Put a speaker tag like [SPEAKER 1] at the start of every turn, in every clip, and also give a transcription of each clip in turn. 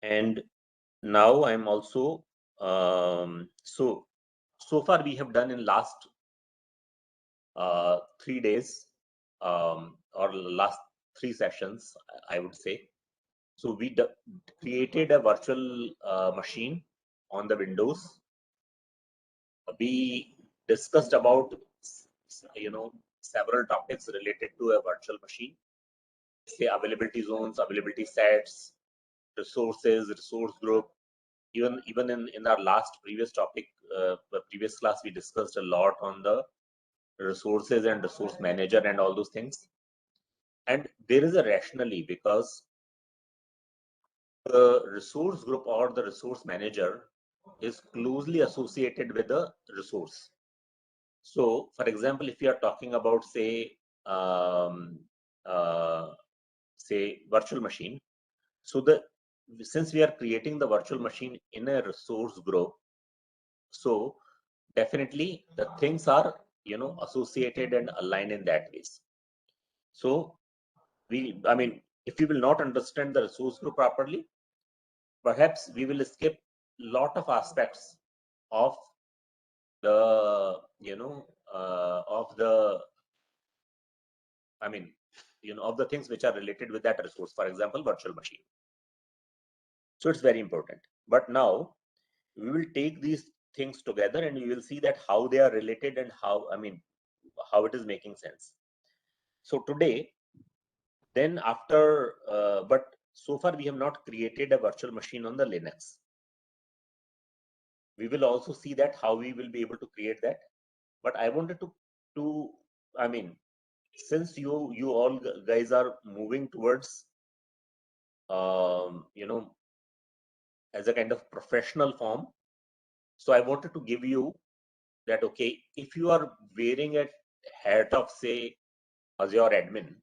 [SPEAKER 1] And now I'm also so far we have done in last 3 days or last 3 sessions, I would say. So we created a virtual machine on the Windows. We discussed about several topics related to a virtual machine, say availability zones, availability sets, resources, resource group. Even in our last previous topic, previous class, we discussed a lot on the resources and resource manager and all those things. And there is a rationale, because the resource group or the resource manager is closely associated with the resource. So, for example, if you are talking about, say, virtual machine, so since we are creating the virtual machine in a resource group, so definitely the things are associated and aligned in that ways. So if you will not understand the resource group properly, perhaps we will skip lot of aspects of the of the of the things which are related with that resource, for example, virtual machine. So it's very important. But now we will take these things together and you will see that how they are related and how it is making sense. So today, then after but so far we have not created a virtual machine on the Linux. We will also see that how we will be able to create that. But I wanted to since you all guys are moving towards as a kind of professional form, so I wanted to give you that, okay, if you are wearing a hat of, say, Azure admin,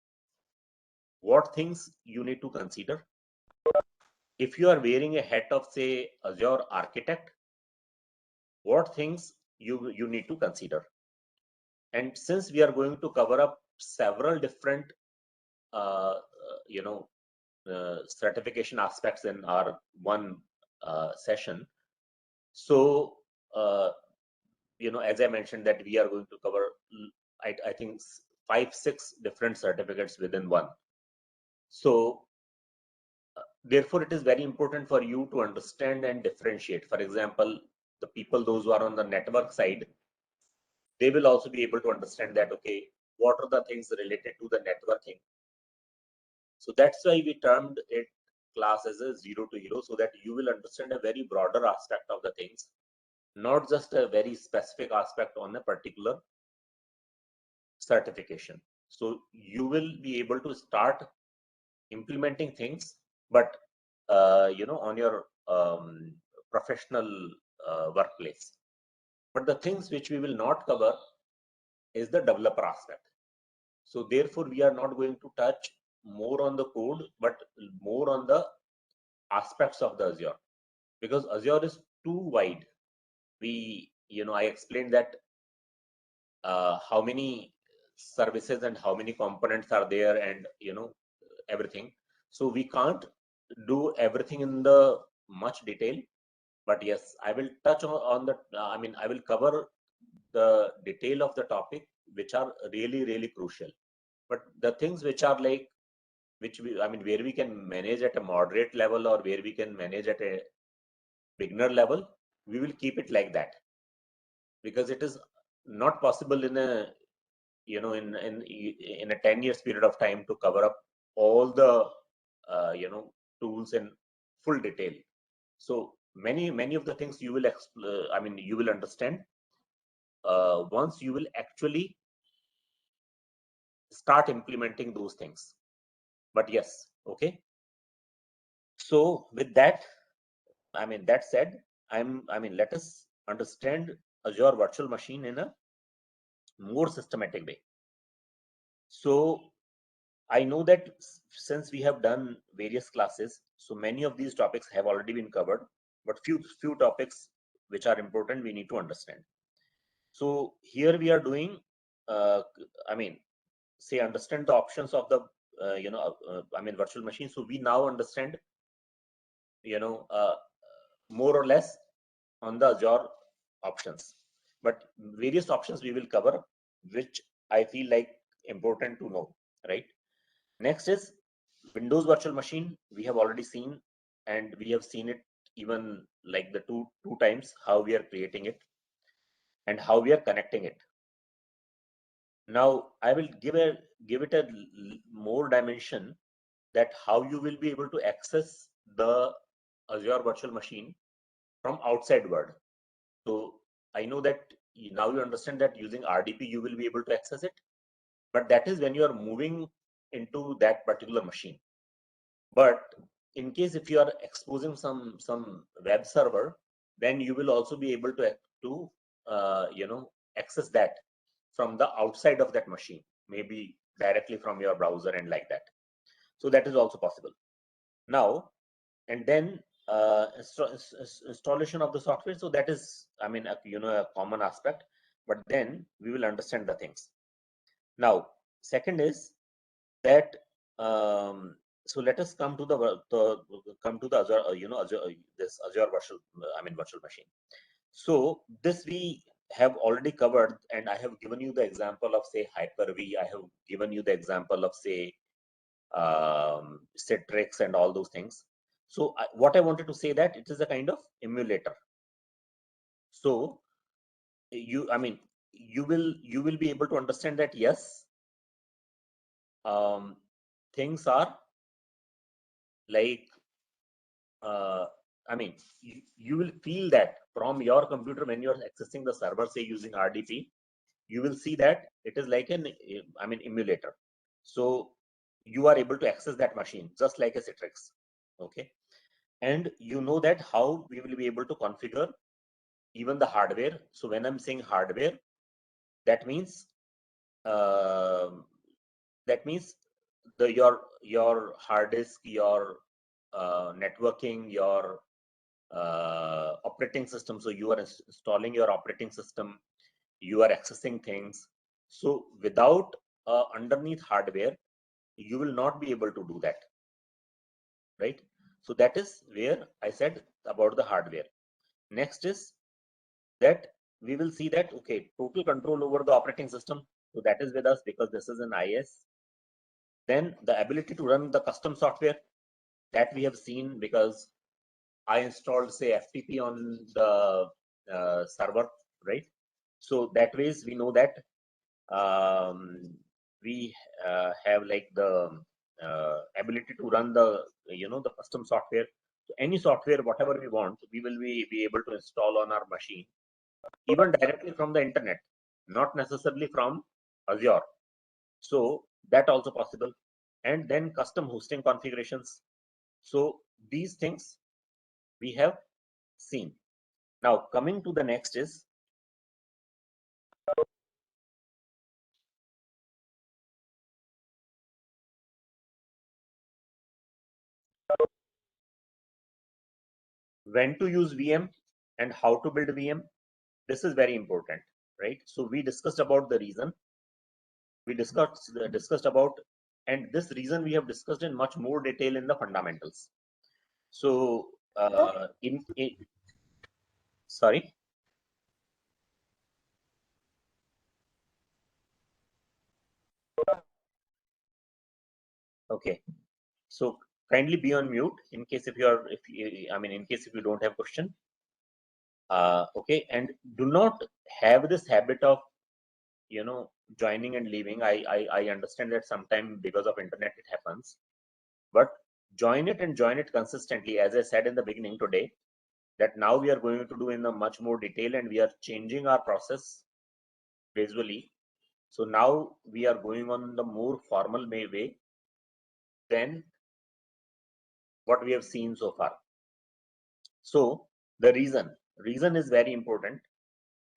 [SPEAKER 1] what things you need to consider. If you are wearing a hat of, say, Azure architect, what things you need to consider. And since we are going to cover up several different certification aspects in our one session, so as I mentioned, that we are going to cover I think 5-6 different certificates within one. So therefore it is very important for you to understand and differentiate. For example, the people, those who are on the network side, they will also be able to understand that, okay, what are the things related to the networking. So that's why we termed it class as a 0 to hero, so that you will understand a very broader aspect of the things, not just a very specific aspect on a particular certification. So you will be able to start implementing things, but on your professional workplace. But the things which we will not cover is the developer aspect. So therefore we are not going to touch more on the code, but more on the aspects of the Azure, because Azure is too wide. I explained that how many services and how many components are there, and everything. So we can't do everything in the much detail, but yes, I will touch on the I will cover the detail of the topic which are really, really crucial. But the things which are like, where we can manage at a moderate level or where we can manage at a beginner level, we will keep it like that, because it is not possible in a in a 10 years period of time to cover up all the tools in full detail. So many of the things you will you will understand once you will actually start implementing those things. But yes, okay. So with that, that said, let us understand Azure Virtual Machine in a more systematic way. So I know that since we have done various classes, so many of these topics have already been covered, but few topics which are important we need to understand. So here we are doing, say, understand the options of the virtual machine. So we now understand more or less on the Azure options. But various options we will cover, which I feel like important to know, right? Next is Windows virtual machine. We have already seen, and we have seen it even like the two times how we are creating it and how we are connecting it. Now I will give it a more dimension that how you will be able to access the Azure virtual machine from outside world. So I know that now you understand that using RDP you will be able to access it, but that is when you are moving into that particular machine. But in case if you are exposing some web server, then you will also be able to access that from the outside of that machine, maybe directly from your browser and like that. So that is also possible. Now, and then installation of the software. So that is, I mean, a common aspect, but then we will understand the things. Now, second is that, so let us come to the Azure, Azure, this Azure virtual machine. So this we have already covered, and I have given you the example of say Hyper-V. I have given you the example of say Citrix and all those things. So what I wanted to say that it is a kind of emulator. So you will be able to understand that yes, things are like you will feel that from your computer when you're accessing the server, say using RDP, you will see that it is like an emulator. So you are able to access that machine just like a Citrix. Okay. And you know that how we will be able to configure even the hardware. So when I'm saying hardware, that means uh, your hard disk, your networking, your operating system. So you are installing your operating system, you are accessing things. So without underneath hardware, you will not be able to do that, right? So that is where I said about the hardware. Next is that we will see that, okay, total control over the operating system. So that is with us because this is an IS. Then the ability to run the custom software that we have seen because I installed say FTP on the server, right? So that ways we know that we have like the ability to run the the custom software. So any software, whatever we want, we will be able to install on our machine, even directly from the internet, not necessarily from Azure. So that also possible. And then custom hosting configurations. So these things we have seen. Now coming to the next is when to use VM and how to build VM. This is very important, right? So we discussed about the reason. We discussed about, and this reason we have discussed in much more detail in the fundamentals. So in sorry. Okay. So kindly be on mute in case if you are, if you, in case if you don't have question. Okay, and do not have this habit of joining and leaving. I understand that sometimes because of internet it happens, but join it and join it consistently. As I said in the beginning today, that now we are going to do in a much more detail, and we are changing our process gradually. So now we are going on the more formal way than what we have seen so far. So the reason is very important,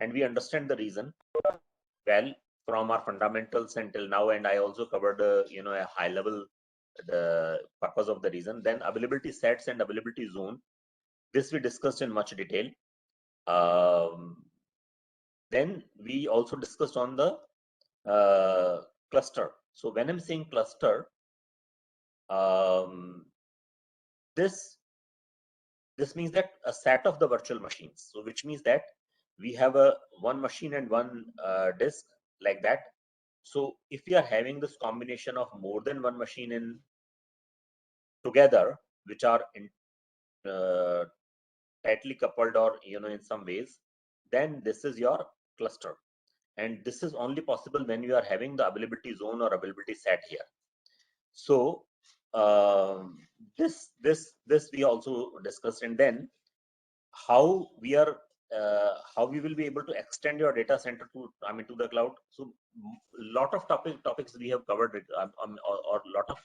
[SPEAKER 1] and we understand the reason well from our fundamentals until now. And I also covered a high level the purpose of the reason. Then availability sets and availability zone. This we discussed in much detail. Then we also discussed on the cluster. So when I'm saying cluster, this this means that a set of the virtual machines. So which means that we have a one machine and one disk like that. So if we are having this combination of more than one machine in together, which are in, tightly coupled or in some ways, then this is your cluster. And this is only possible when you are having the availability zone or availability set here. So this we also discussed. And then how we are how we will be able to extend your data center to to the cloud. So lot of topics we have covered it, or lot of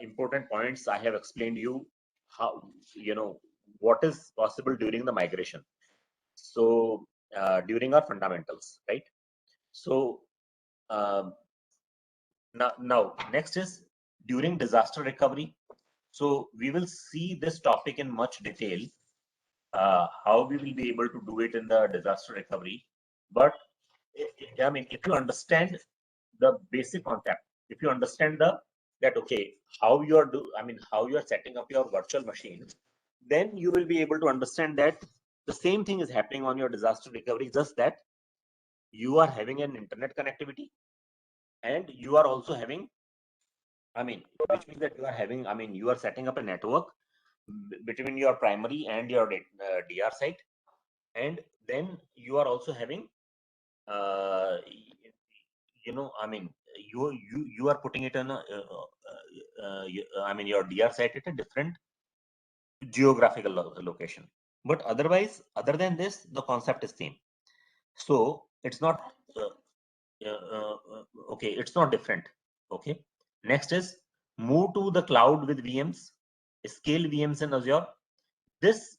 [SPEAKER 1] important points I have explained you, how what is possible during the migration. So during our fundamentals, right? So um, now next is during disaster recovery. So we will see this topic in much detail, how we will be able to do it in the disaster recovery. But I mean, if you understand the basic concept, if you understand that okay, how you are how you are setting up your virtual machine, then you will be able to understand that the same thing is happening on your disaster recovery, just that you are having an internet connectivity, and you are also having, which means that you are having, you are setting up a network between your primary and your DR site, and then you are also having, uh, you are putting it in a, your DR site at a different geographical location. But otherwise, other than this, the concept is same. So it's not okay. It's not different. Okay. Next is move to the cloud with VMs, scale VMs in Azure. This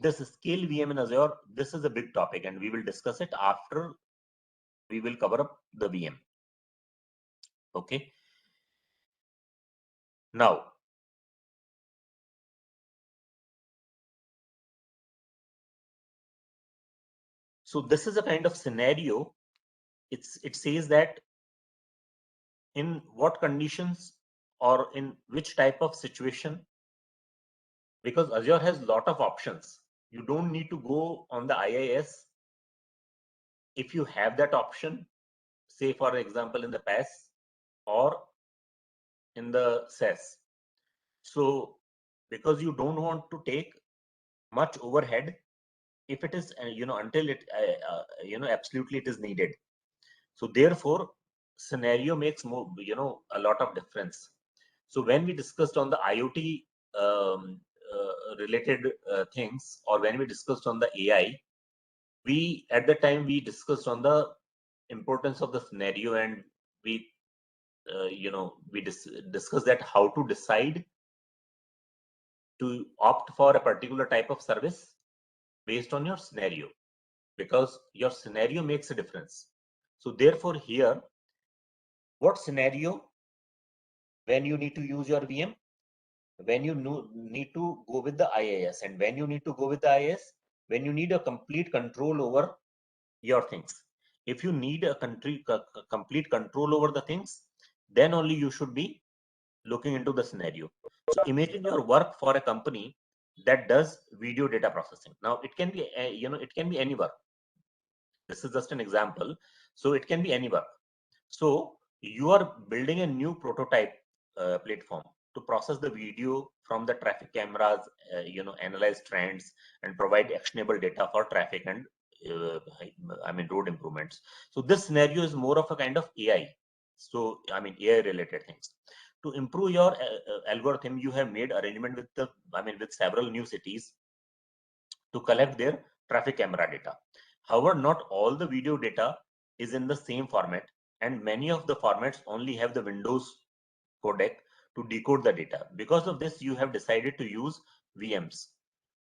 [SPEAKER 1] this scale VM in Azure, this is a big topic, and we will discuss it after we will cover up the VM. Okay. Now, so this is a kind of scenario. It says that in what conditions or in which type of situation, because Azure has a lot of options. You don't need to go on the IIS. If you have that option, say for example in the PaaS or in the SaaS. So because you don't want to take much overhead, if it is until it absolutely it is needed. So therefore scenario makes more a lot of difference. So when we discussed on the IoT related things, or when we discussed on the AI, we at the time we discussed on the importance of the scenario, and we we discussed that how to decide to opt for a particular type of service based on your scenario, because your scenario makes a difference. So therefore here, what scenario when you need to use your VM, when you need to go with the IIS, and when you need to go with the IIS, when you need a complete control over your things. If you need a complete control over the things, then only you should be looking into the scenario. So imagine your work for a company that does video data processing. Now it can be it can be anywhere. This is just an example. So it can be anywhere. So you are building a new prototype platform to process the video from the traffic cameras, analyze trends and provide actionable data for traffic and road improvements. So this scenario is more of a kind of AI. So AI related things. To improve your algorithm, you have made arrangement with the with several new cities to collect their traffic camera data. However, not all the video data is in the same format, and many of the formats only have the Windows codec to decode the data. Because of this, you have decided to use VMs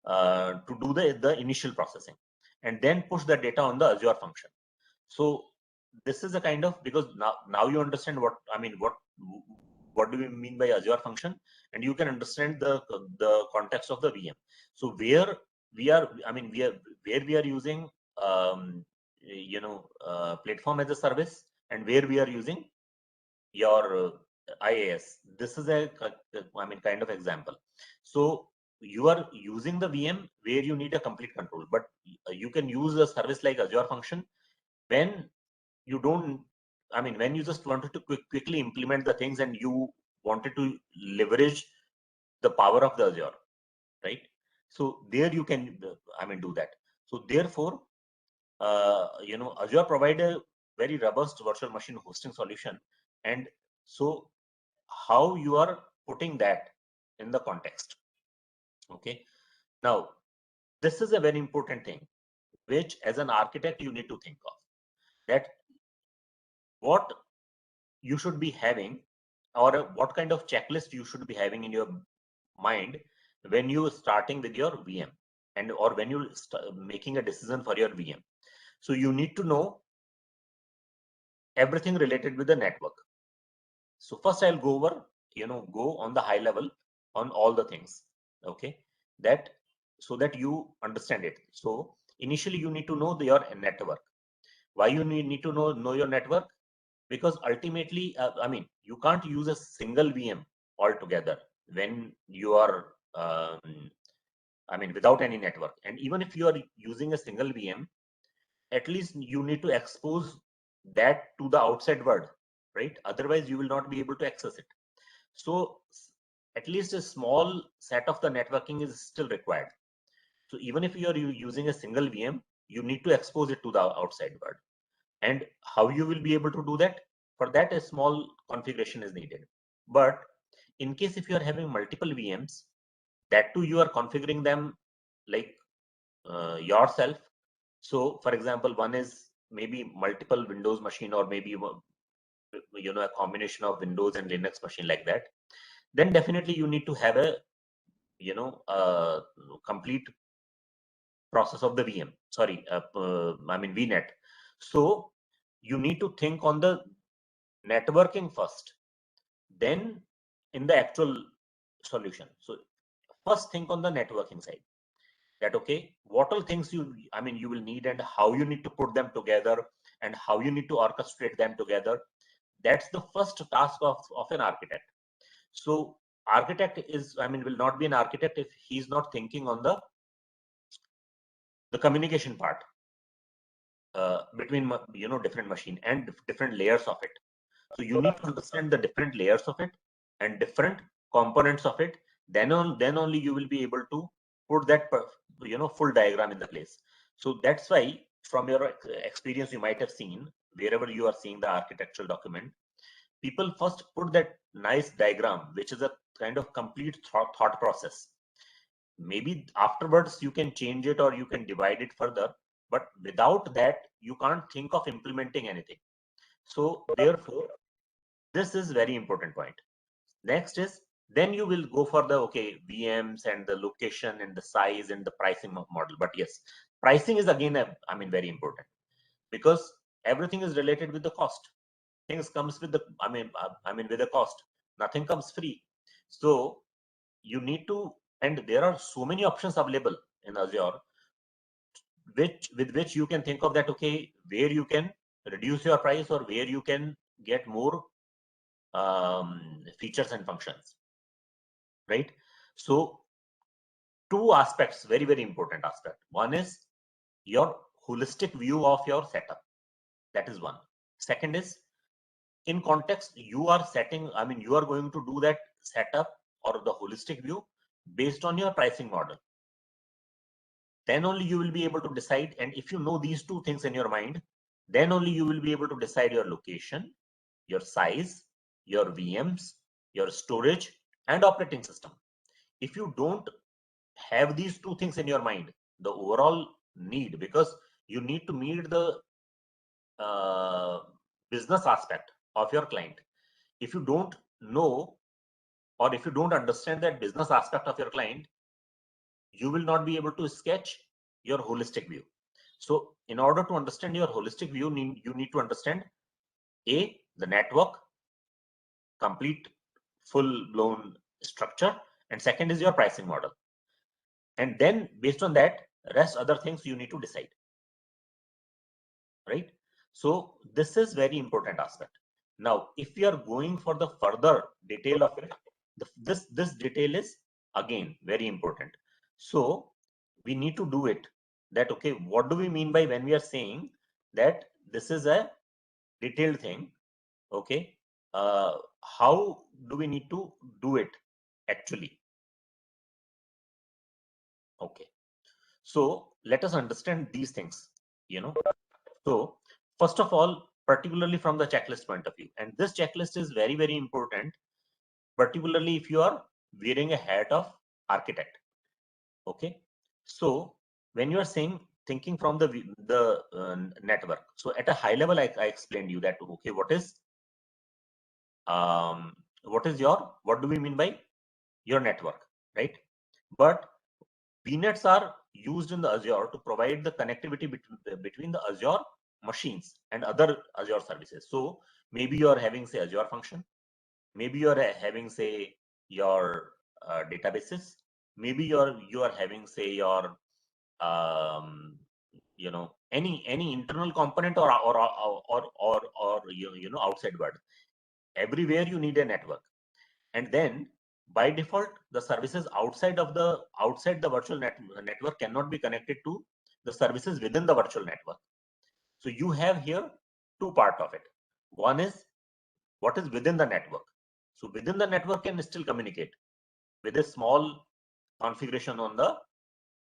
[SPEAKER 1] to do the initial processing, and then push the data on the Azure function. So this is a kind of, because now you understand what what do we mean by Azure function, and you can understand the context of the VM. So where we are, where we are using platform as a service, and where we are using your IAS. this is a kind of example. So you are using the VM where you need a complete control, but you can use a service like Azure function when you don't, when you just wanted to quickly implement the things and you wanted to leverage the power of the Azure, right? So there you can, do that. So therefore, Azure provide a very robust virtual machine hosting solution. And so how you are putting that in the context. Okay. Now, this is a very important thing, which as an architect, you need to think of that what you should be having, or what kind of checklist you should be having in your mind when you starting with your VM, and or when you making a decision for your VM. So you need to know everything related with the network. So first I'll go over, go on the high level on all the things. Okay, that so that you understand it. So initially you need to know your network. Why you need to know your network? Because ultimately, you can't use a single VM altogether when you are, without any network. And even if you are using a single VM, at least you need to expose that to the outside world, right? Otherwise, you will not be able to access it. So at least a small set of the networking is still required. So even if you are using a single VM, you need to expose it to the outside world. And how you will be able to do that? For that, a small configuration is needed. But in case if you are having multiple VMs, that too you are configuring them like yourself. So for example, one is maybe multiple Windows machine, or maybe a combination of Windows and Linux machine like that. Then definitely you need to have a complete process of the VM. Sorry, VNet. So you need to think on the networking first, then in the actual solution. So first think on the networking side, that okay, what all things you will need, and how you need to put them together, and how you need to orchestrate them together. That's the first task of an architect. So architect is, will not be an architect if he's not thinking on the communication part between different machine and different layers of it. So you need to understand the different layers of it and different components of it. Then only you will be able to put that full diagram in the place. So that's why from your experience you might have seen, wherever you are seeing the architectural document, people first put that nice diagram, which is a kind of complete thought process. Maybe afterwards you can change it or you can divide it further, but without that you can't think of implementing anything. So therefore, this is very important point. Next is, then you will go for the okay VMs and the location and the size and the pricing model. But yes, pricing is again very important, because everything is related with the cost. Things comes with the with the cost. Nothing comes free. So you need to, and there are so many options available in Azure, with which you can think of that okay, where you can reduce your price or where you can get more features and functions, right? So two aspects, very, very important aspect. One is your holistic view of your setup. That is one. Second is, in context, you are setting, you are going to do that setup or the holistic view based on your pricing model. Then only you will be able to decide. And if you know these two things in your mind, then only you will be able to decide your location, your size, your VMs, your storage, and operating system. If you don't have these two things in your mind, the overall need, because you need to meet the business aspect of your client. If you don't know, or if you don't understand that business aspect of your client, you will not be able to sketch your holistic view. So in order to understand your holistic view, you need to understand the network, complete full blown structure, and second is your pricing model. And then based on that, rest other things you need to decide, right? So this is very important aspect. Now, if we are going for the further detail of it, this detail is again very important. So we need to do it that, okay, what do we mean by when we are saying that this is a detailed thing? Okay, how do we need to do it actually? Okay, so let us understand these things, you know. So first of all, particularly from the checklist point of view, and this checklist is very, very important, particularly if you are wearing a hat of architect. Okay, so when you are saying thinking from the network, so at a high level, I explained you that, okay, um, what do we mean by your network, right? But VNets are used in the Azure to provide the connectivity between the Azure machines and other Azure services. So maybe you are having, say, Azure function, maybe you are having, say, your databases, maybe you are having, say, your any internal component or outside world. Everywhere you need a network, and then by default the services outside the virtual network cannot be connected to the services within the virtual network. So you have here two part of it. One is what is within the network. So within the network can still communicate with a small configuration on the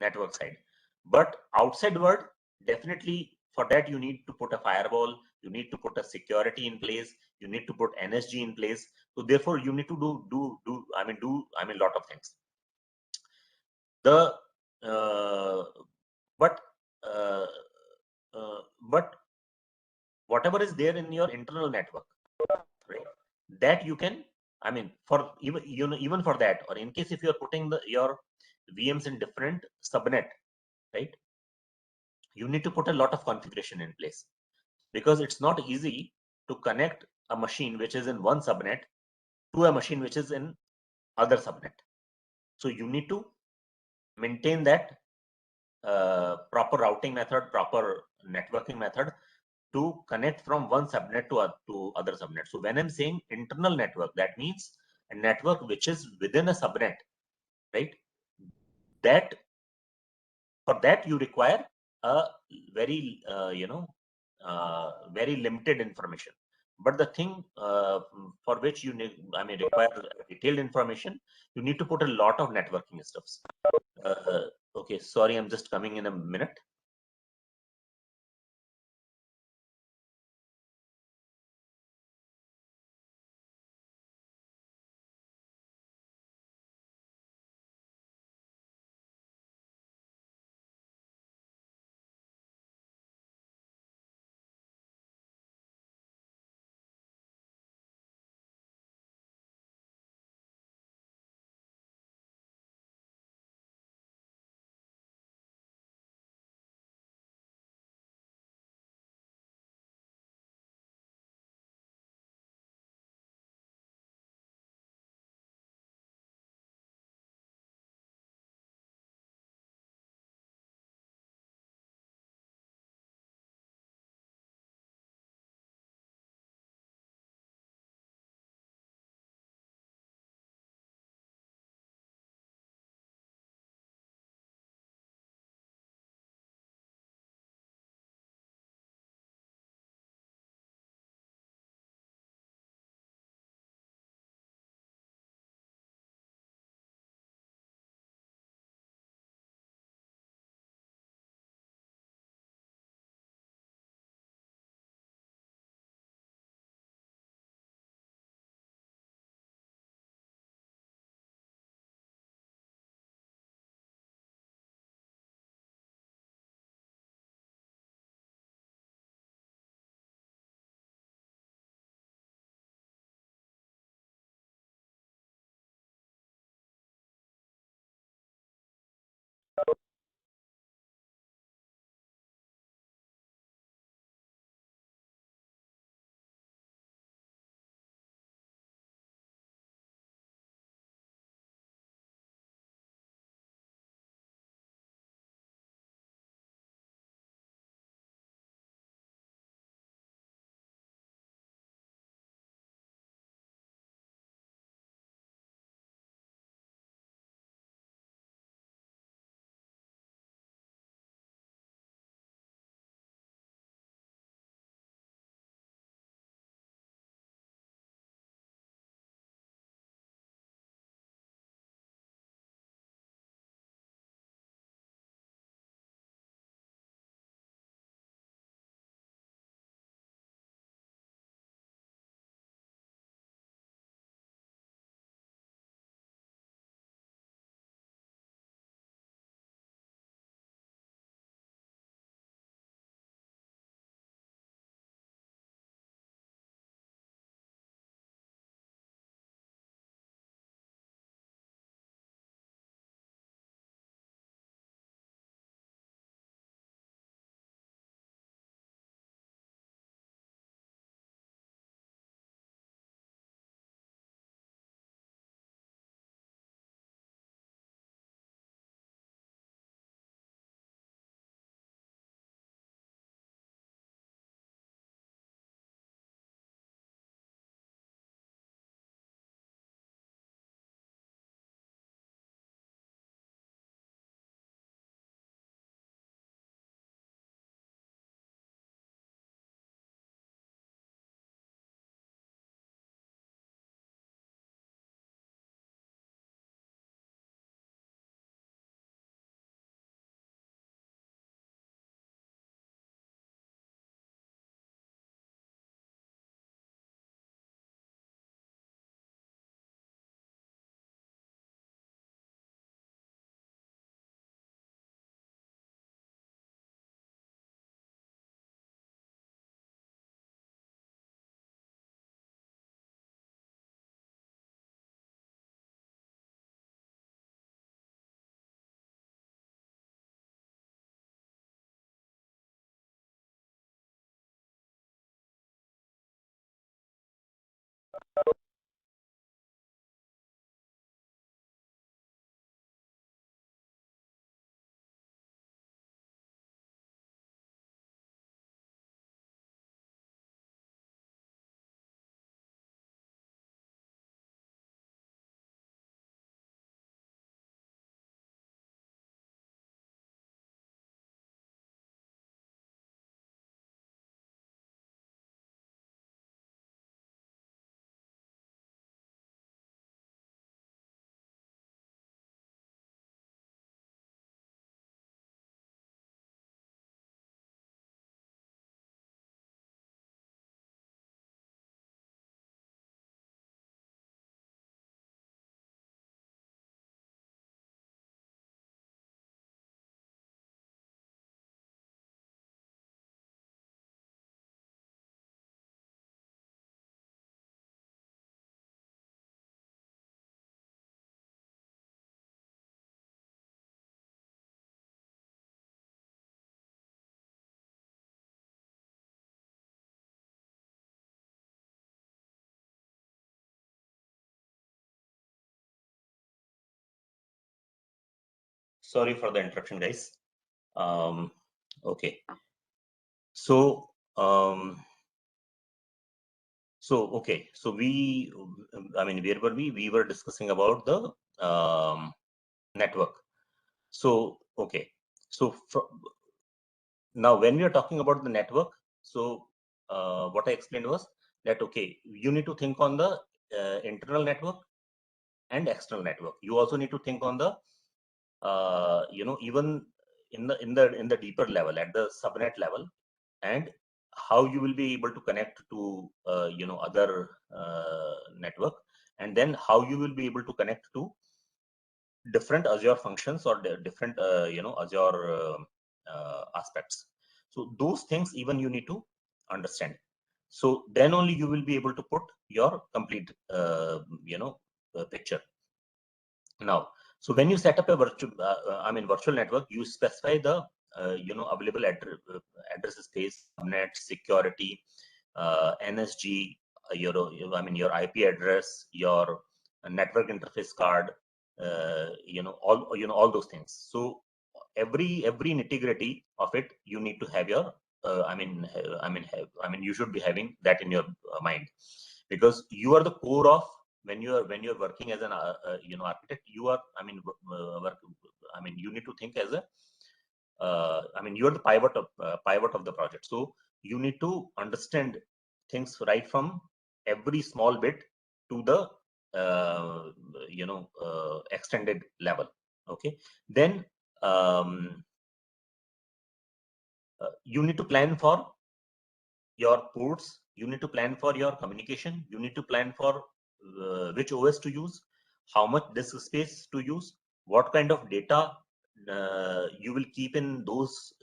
[SPEAKER 1] network side, but outside world, definitely for that you need to put a firewall, you need to put a security in place, you need to put NSG in place. So therefore you need to do lot of things. The but uh, but whatever is there in your internal network, right, that you can, for even for that, or in case if you're putting your VMs in different subnet, right, you need to put a lot of configuration in place, because it's not easy to connect a machine which is in one subnet to a machine which is in other subnet. So you need to maintain that proper routing method, proper networking method to connect from one subnet to other subnet. So when I'm saying internal network, that means a network which is within a subnet, right? That for that you require a very very limited information. But the thing for which you need, require detailed information, you need to put a lot of networking stuffs. Okay, sorry, I'm just coming in a minute. Sorry for the interruption, guys. Okay. So, okay. So we, I mean, where were we? We were discussing about the network. So, okay. So now when we are talking about the network, so what I explained was that, okay, you need to think on the internal network and external network. You also need to think on the, even in the deeper level, at the subnet level, and how you will be able to connect to other network, and then how you will be able to connect to different Azure functions or different Azure aspects. So those things even you need to understand. So then only you will be able to put your complete picture. Now, so when you set up a virtual network, you specify the available address space, subnet, security, NSG, your IP address, your network interface card, all those things. So every nitty-gritty of it, you need to have your you should be having that in your mind, because you are the core of when you're working as an architect. You are you need to think as a you are the pivot of the project. So you need to understand things right from every small bit to the extended level. Okay, then you need to plan for your ports, you need to plan for your communication, you need to plan for which OS to use, how much disk space to use, what kind of data you will keep in those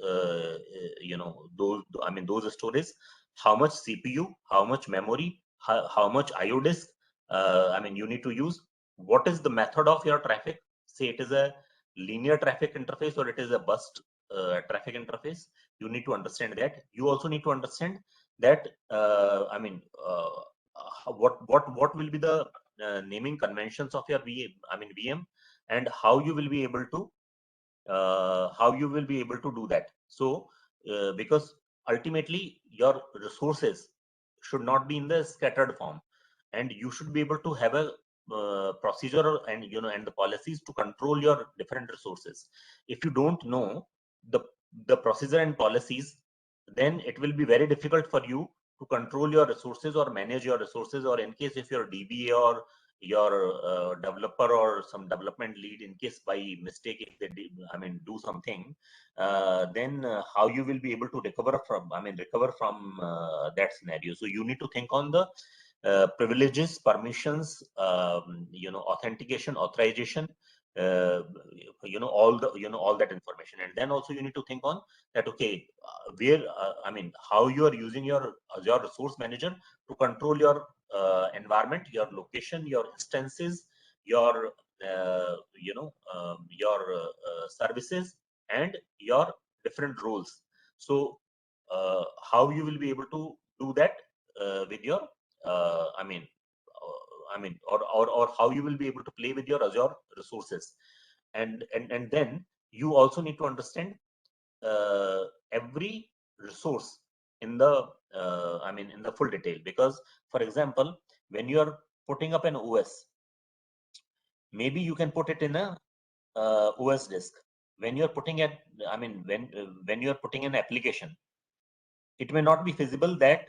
[SPEAKER 1] those storage, how much CPU, how much memory, how much IO disk you need to use, what is the method of your traffic, say it is a linear traffic interface or it is a burst traffic interface. You need to understand that. You also need to understand that what will be the naming conventions of your VM, and how you will be able to do that. So because ultimately your resources should not be in the scattered form, and you should be able to have a procedure and and the policies to control your different resources. If you don't know the procedure and policies, then it will be very difficult for you to control your resources or manage your resources, or in case if your DBA or your developer or some development lead, in case by mistake if they do something, then how you will be able to recover from that scenario. So you need to think on the privileges, permissions, authentication, authorization, all that information. And then also you need to think on that, okay, where how you are using your Azure Resource Manager to control your environment, your location, your instances, your services, and your different roles. So how you will be able to do that with your or how you will be able to play with your Azure resources. And then you also need to understand every resource in the in the full detail. Because for example, when you are putting up an OS, maybe you can put it in a OS disk. When you're putting it, when you're putting an application, it may not be feasible that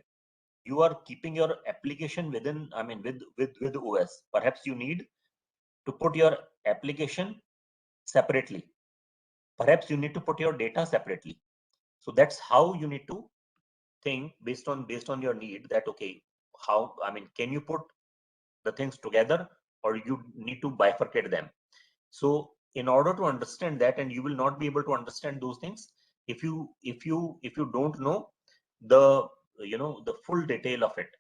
[SPEAKER 1] you are keeping your application within with OS. Perhaps you need to put your application separately. Perhaps you need to put your data separately. So that's how you need to think based on your need, that okay, how can you put the things together, or you need to bifurcate them. So in order to understand that, and you will not be able to understand those things if you don't know the the full detail of it,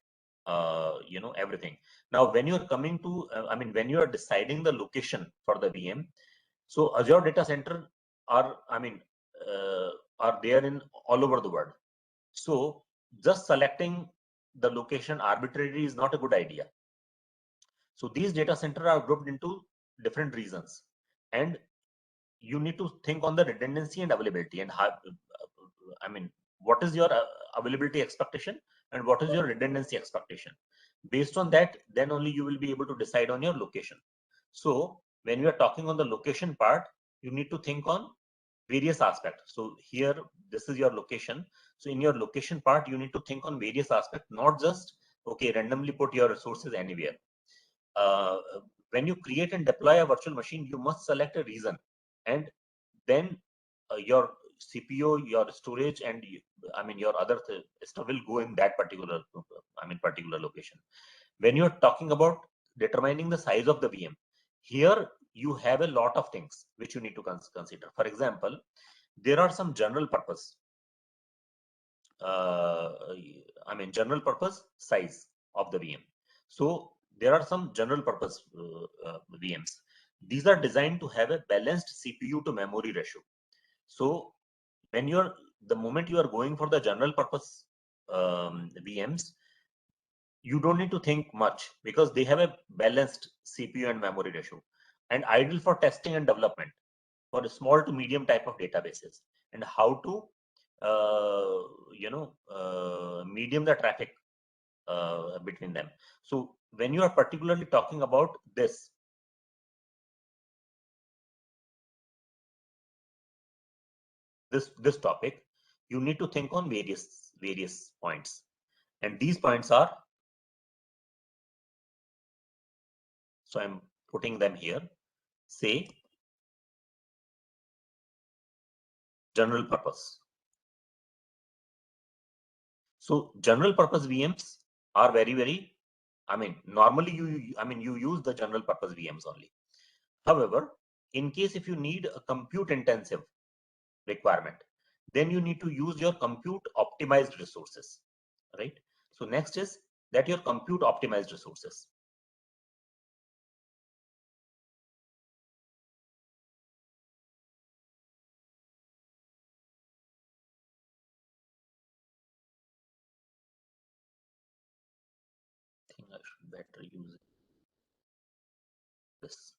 [SPEAKER 1] everything. Now when you're coming to when you are deciding the location for the VM, so Azure data center are are there in all over the world. So just selecting the location arbitrarily is not a good idea. So these data centers are grouped into different regions, and you need to think on the redundancy and availability, and how, I mean, what is your availability expectation and what is your redundancy expectation. Based on that, then only you will be able to decide on your location. So when you are talking on the location part, you need to think on various aspects. So here, this is your location. So in your location part, you need to think on various aspects, not just, okay, randomly put your resources anywhere. Uh, when you create and deploy a virtual machine, you must select a reason, and then your CPU, your storage, and your other stuff will go in that particular, particular location. When you're talking about determining the size of the VM, here you have a lot of things which you need to consider. For example, there are some general purpose, general purpose size of the VM. So there are some general purpose VMs. These are designed to have a balanced CPU to memory ratio. So when the moment you are going for the general purpose VMs, you don't need to think much because they have a balanced CPU and memory ratio, and ideal for testing and development for small to medium type of databases, and how to medium the traffic between them. So when you are particularly talking about this topic, you need to think on various points, and these points are, so I'm putting them here. Say general purpose. So general purpose VMs are very, normally you use the general purpose VMs only. However, in case if you need a compute intensive requirement, then you need to use your compute optimized resources, right? So next is that your compute optimized resources. I think I should better use this.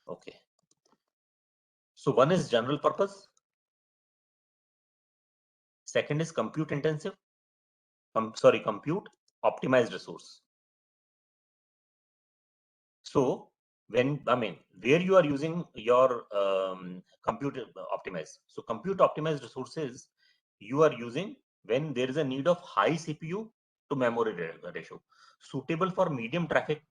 [SPEAKER 1] Okay. So one is general purpose. Second is compute intensive. Compute optimized resource. So when, where you are using your compute optimized. So compute optimized resources you are using when there is a need of high CPU to memory ratio, suitable for medium traffic,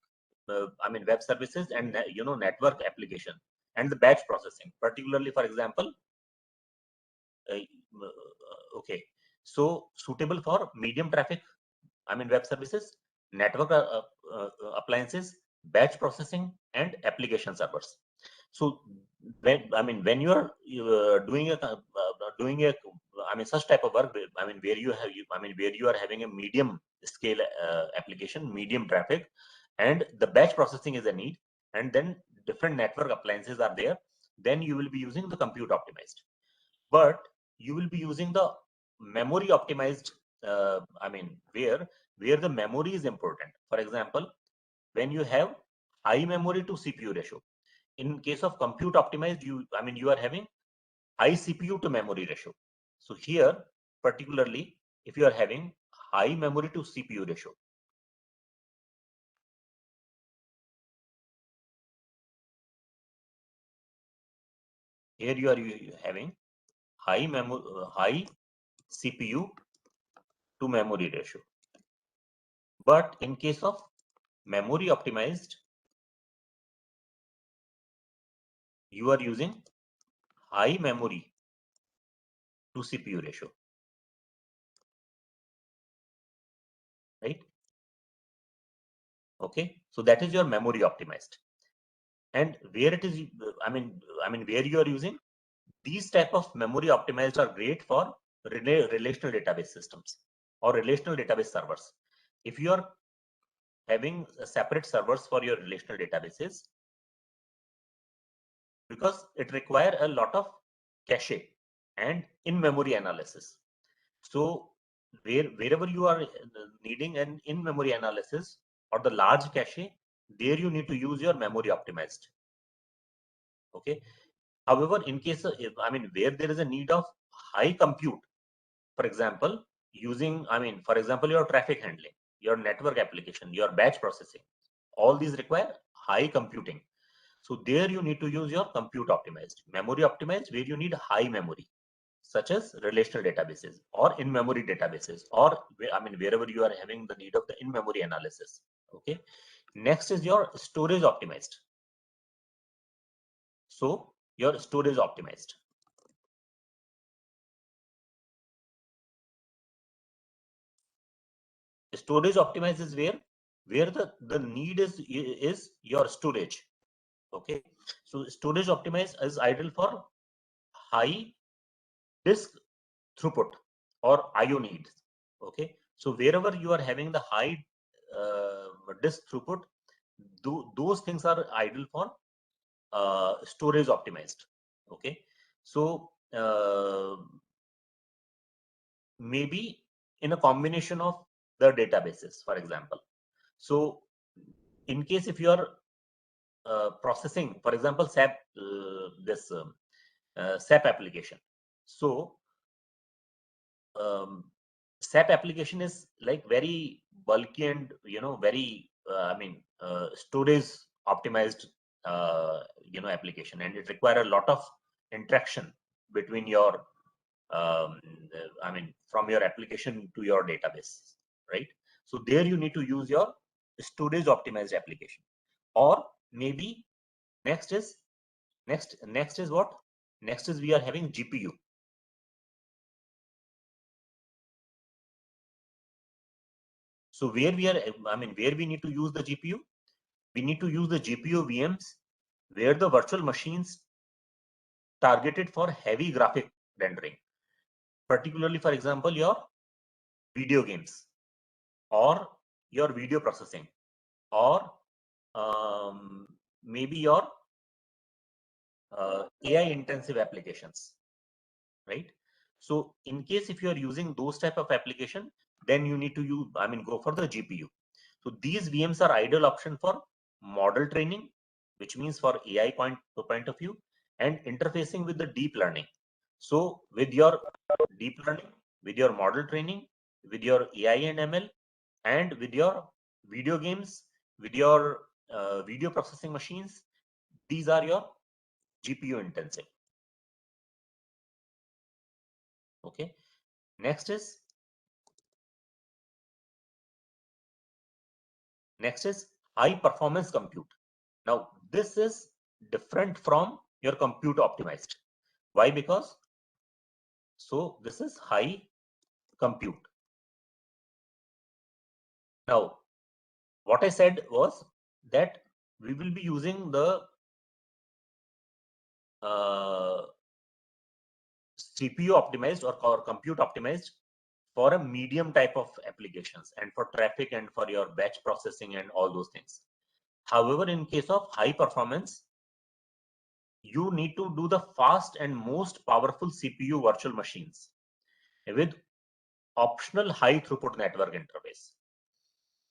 [SPEAKER 1] web services and network application and the batch processing, particularly for example, okay, so suitable for medium traffic, web services, network appliances, batch processing, and application servers. So when you are doing a such type of work, where you have where you are having a medium scale application, medium traffic, and the batch processing is a need, and then different network appliances are there, then you will be using the compute optimized. But you will be using the memory optimized, where the memory is important. For example, when you have high memory to CPU ratio. In case of compute optimized, you are having high CPU to memory ratio. So here, particularly, if you are having high memory to CPU ratio, here you are having high CPU to memory ratio. But in case of memory optimized, you are using high memory to CPU ratio, right? Okay, so that is your memory optimized. And where it is, where you are using these type of memory optimized are great for relational database systems or relational database servers. If you are having separate servers for your relational databases, because it require a lot of cache and in-memory analysis. So wherever you are needing an in-memory analysis or the large cache, there you need to use your memory optimized. Okay. However, in case of, where there is a need of high compute, for example, using, for example, your traffic handling, your network application, your batch processing, all these require high computing. So there you need to use your compute optimized, memory optimized, where you need high memory, such as relational databases or in-memory databases, or wherever you are having the need of the in-memory analysis. Okay. Next is your storage optimized. So your storage optimized. Storage optimized is where the need is your storage. Okay. So storage optimized is ideal for high disk throughput or IO needs. Okay. So wherever you are having the high disk throughput, those things are ideal for storage optimized. Okay. So maybe in a combination of the databases, for example. So in case if you are processing, for example, SAP, SAP application. So SAP application is like very bulky and very storage optimized application, and it require a lot of interaction between your from your application to your database, right? So there you need to use your storage optimized application. Or maybe next is what? Next is we are having GPU. So where we are, where we need to use the GPU? We need to use the GPU VMs where the virtual machines targeted for heavy graphic rendering, particularly, for example, your video games or your video processing, or maybe your AI intensive applications, right? So in case if you are using those type of application, then you need to use, go for the GPU. So these VMs are ideal option for model training, which means for AI point of view, and interfacing with the deep learning. So with your deep learning, with your model training, with your AI and ML, and with your video games, with your video processing machines, these are your GPU intensive. Okay. Next is high performance compute. Now this is different from your compute optimized. Why? Because so this is high compute. Now what I said was that we will be using the CPU optimized or compute optimized for a medium type of applications and for traffic and for your batch processing and all those things. However, in case of high performance, you need to do the fast and most powerful CPU virtual machines with optional high throughput network interface.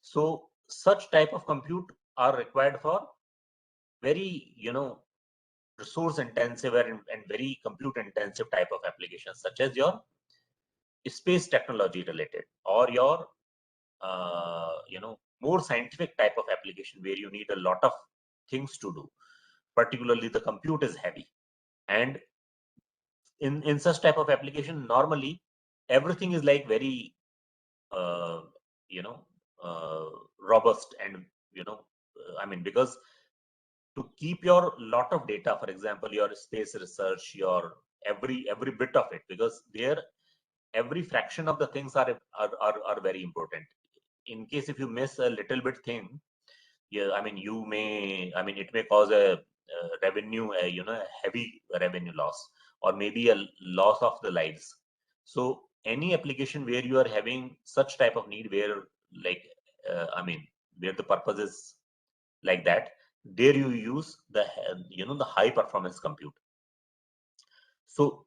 [SPEAKER 1] So such type of compute are required for very, resource intensive and very compute intensive type of applications, such as your space technology related, or your more scientific type of application where you need a lot of things to do. Particularly the compute is heavy, and in such type of application, normally everything is like very uh, you know robust, and because to keep your lot of data, for example, your space research, your every bit of it, because there every fraction of the things are very important. In case if you miss a little bit thing, yeah, you may, it may cause a revenue, a heavy revenue loss, or maybe a loss of the lives. So any application where you are having such type of need, where like, where the purpose is like that, there you use the, the high performance compute. So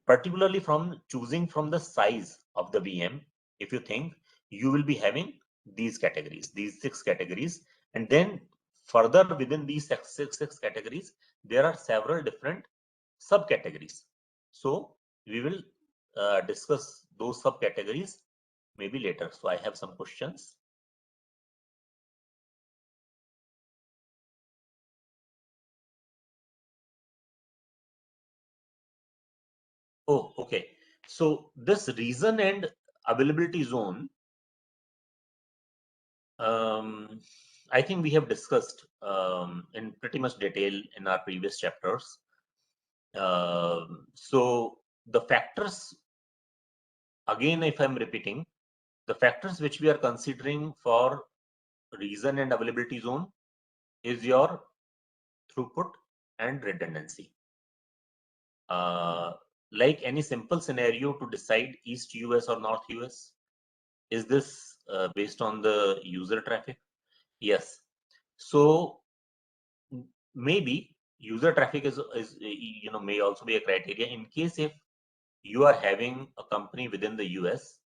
[SPEAKER 1] particularly from choosing from the size of the VM, if you think, you will be having these categories, these 6 categories, and then further within these six categories, there are several different subcategories. So we will discuss those subcategories maybe later. So I have some questions. Oh, okay. So this reason and availability zone, I think we have discussed in pretty much detail in our previous chapters. So the factors, again, if I'm repeating, the factors which we are considering for reason and availability zone is your throughput and redundancy. Like any simple scenario to decide East US or North US, is this based on the user traffic? Yes. So maybe user traffic is may also be a criteria in case if you are having a company within the US.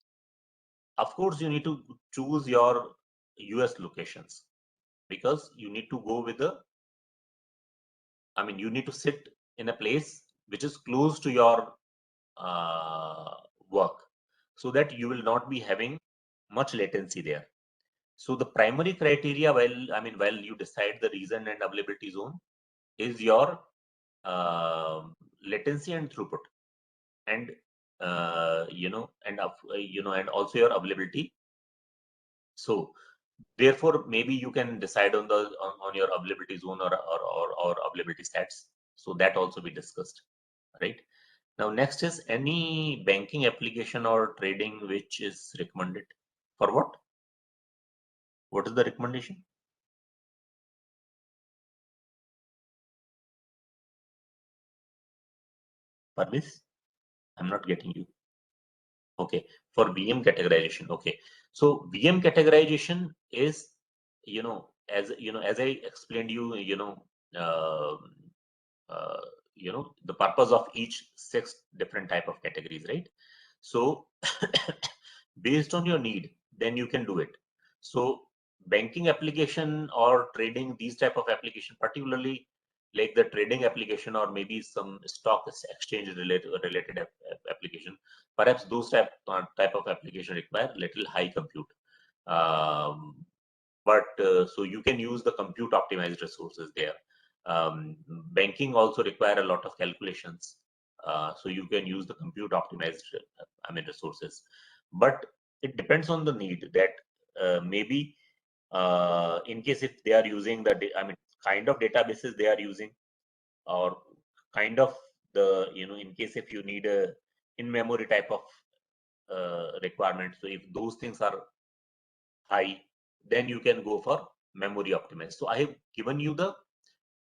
[SPEAKER 1] Of course, you need to choose your US locations because you need to go with the, you need to sit in a place which is close to your work so that you will not be having much latency there. So the primary criteria while you decide the reason and availability zone is your latency and throughput, and and also your availability. So therefore, maybe you can decide on your availability zone or availability stats. So that also we discussed, right? Now next is any banking application or trading which is recommended for what? What is the recommendation? For this, I'm not getting you. Okay, for VM categorization. Okay, so VM categorization is, as I explained uh, uh, the purpose of each 6 different type of categories, right? So based on your need, then you can do it. So banking application or trading, these type of application, particularly like the trading application or maybe some stock exchange related application, perhaps those type of application require little high compute. Um, but so you can use the compute optimized resources there. Banking also require a lot of calculations, so you can use the compute optimized resources. But it depends on the need that maybe in case if they are using the kind of databases they are using, or kind of the in case if you need a in memory type of requirement. So if those things are high, then you can go for memory optimized. So I have given you the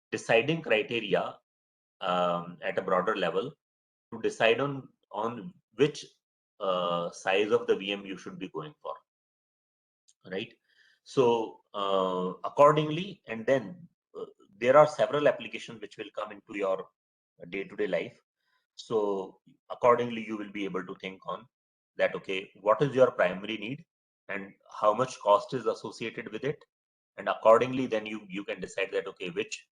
[SPEAKER 1] deciding criteria at a broader level to decide on which size of the VM you should be going for, right? So accordingly, and then there are several applications which will come into your day-to-day life. So accordingly, you will be able to think on that, okay, what is your primary need and how much cost is associated with it, and accordingly then you can decide that, okay, which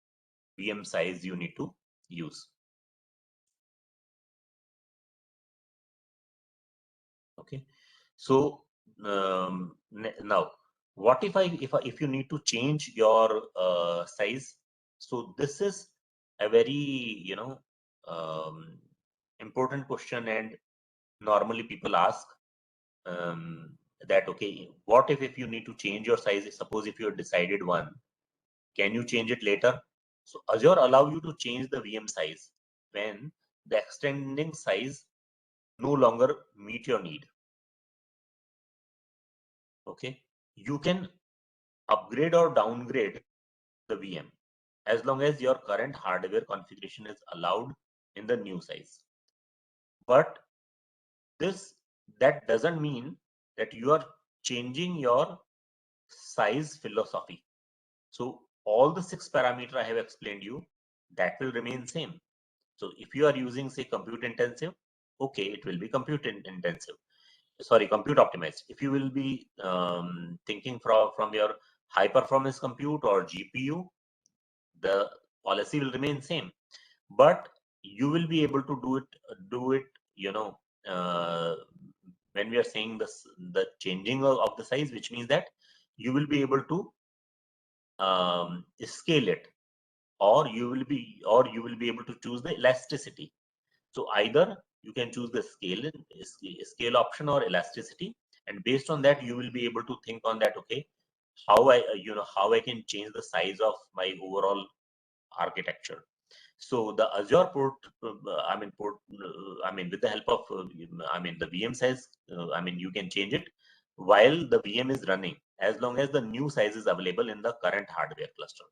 [SPEAKER 1] VM size you need to use. Okay, so now what if you need to change your size? So this is a very um, important question, and normally people ask that, okay, what if you need to change your size? Suppose if you have decided one, can you change it later? So Azure allow you to change the VM size when the extending size no longer meet your need. Okay, you can upgrade or downgrade the VM as long as your current hardware configuration is allowed in the new size. But this that doesn't mean that you are changing your size philosophy. So all the 6 parameters I have explained you, that will remain same. So if you are using, say, compute intensive, okay, it will be compute intensive. Sorry, compute optimized. If you will be thinking from your high performance compute or GPU, the policy will remain same. But you will be able to do it, when we are saying this, the changing of the size, which means that you will be able to scale it, or you will be able to choose the elasticity. So either you can choose the scale option or elasticity, and based on that you will be able to think on that, okay, how I can change the size of my overall architecture. So the Azure port, with the help of, the VM size, you can change it while the VM is running, as long as the new size is available in the current hardware cluster.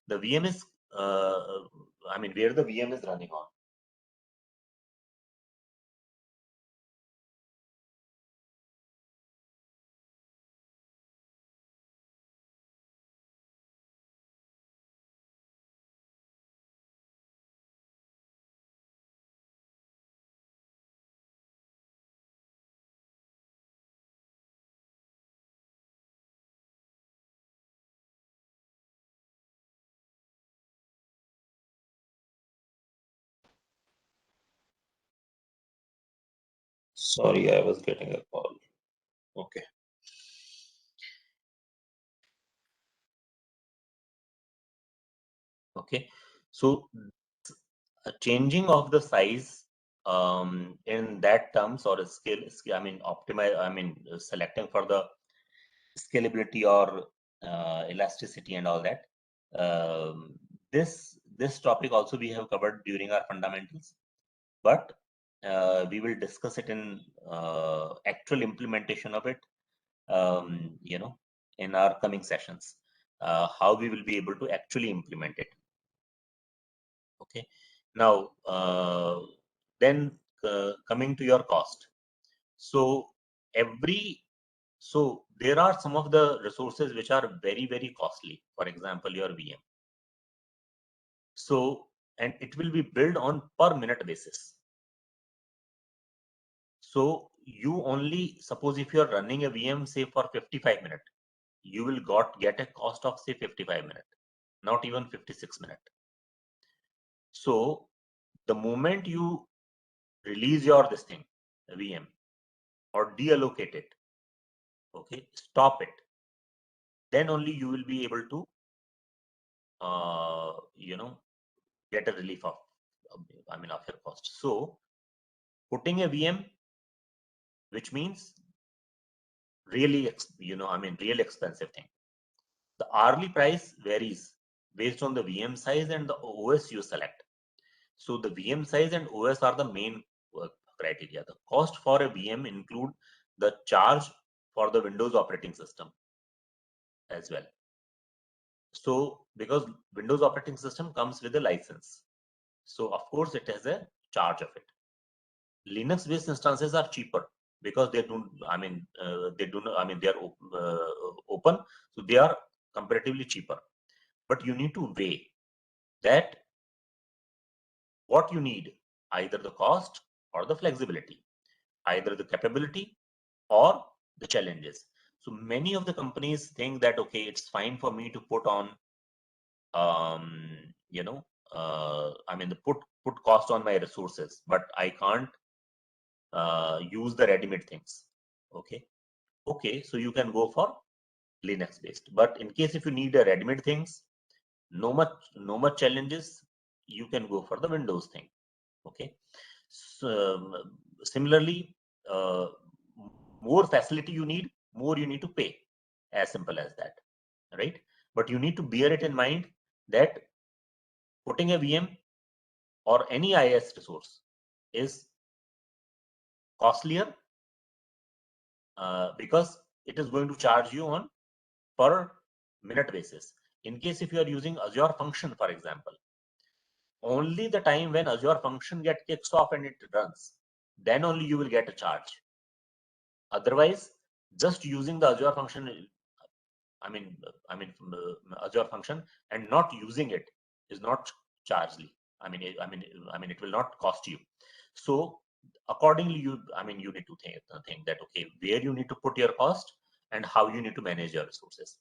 [SPEAKER 1] The VM is, where the VM is running on. Sorry, I was getting a call. Okay. Okay. So a changing of the size, in that terms, or a selecting for the scalability or elasticity and all that. This topic also we have covered during our fundamentals, but we will discuss it in actual implementation of it, in our coming sessions, how we will be able to actually implement it. Okay. Now, then coming to your cost. So there are some of the resources which are very, very costly. For example, your VM. So, and it will be built on per minute basis. So you only, suppose if you are running a VM, say for 55 minutes, you will get a cost of say 55 minutes, not even 56 minutes. So the moment you release your this thing, VM, or deallocate it, okay, stop it, then only you will be able to, get a relief of your cost. So putting a VM, which means really, real expensive thing. The hourly price varies based on the VM size and the OS you select. So the VM size and OS are the main criteria. The cost for a VM include the charge for the Windows operating system as well. So because Windows operating system comes with a license, so of course it has a charge of it. Linux based instances are cheaper because they don't, they are open, so they are comparatively cheaper. But you need to weigh that what you need, either the cost or the flexibility, either the capability or the challenges. So many of the companies think that, okay, it's fine for me to put on, put cost on my resources, but I can't use the ready-made things. Okay, so you can go for Linux based. But in case if you need a ready-made things, no much challenges, you can go for the Windows thing. Okay. So, similarly, more facility you need, more you need to pay. As simple as that, right? But you need to bear it in mind that putting a VM or any IaaS resource is costlier, because it is going to charge you on per minute basis. In case if you are using Azure function, for example, only the time when Azure function get kicks off and it runs, then only you will get a charge. Otherwise, just using the Azure function, Azure function and not using it is not chargely. It will not cost you. So accordingly, you need to think that, okay, where you need to put your cost and how you need to manage your resources.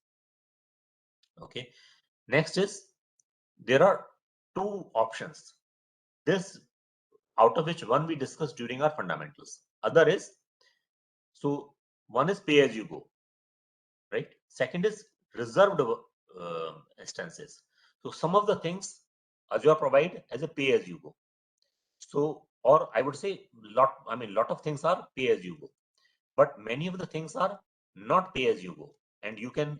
[SPEAKER 1] Okay. Next is, there are two options This, out of which one we discussed during our fundamentals. Other is, so one is pay as you go, right? Second is reserved instances. So some of the things Azure provide as a pay as you go. So, or I would say lot of things are pay as you go, but many of the things are not pay as you go, and you can,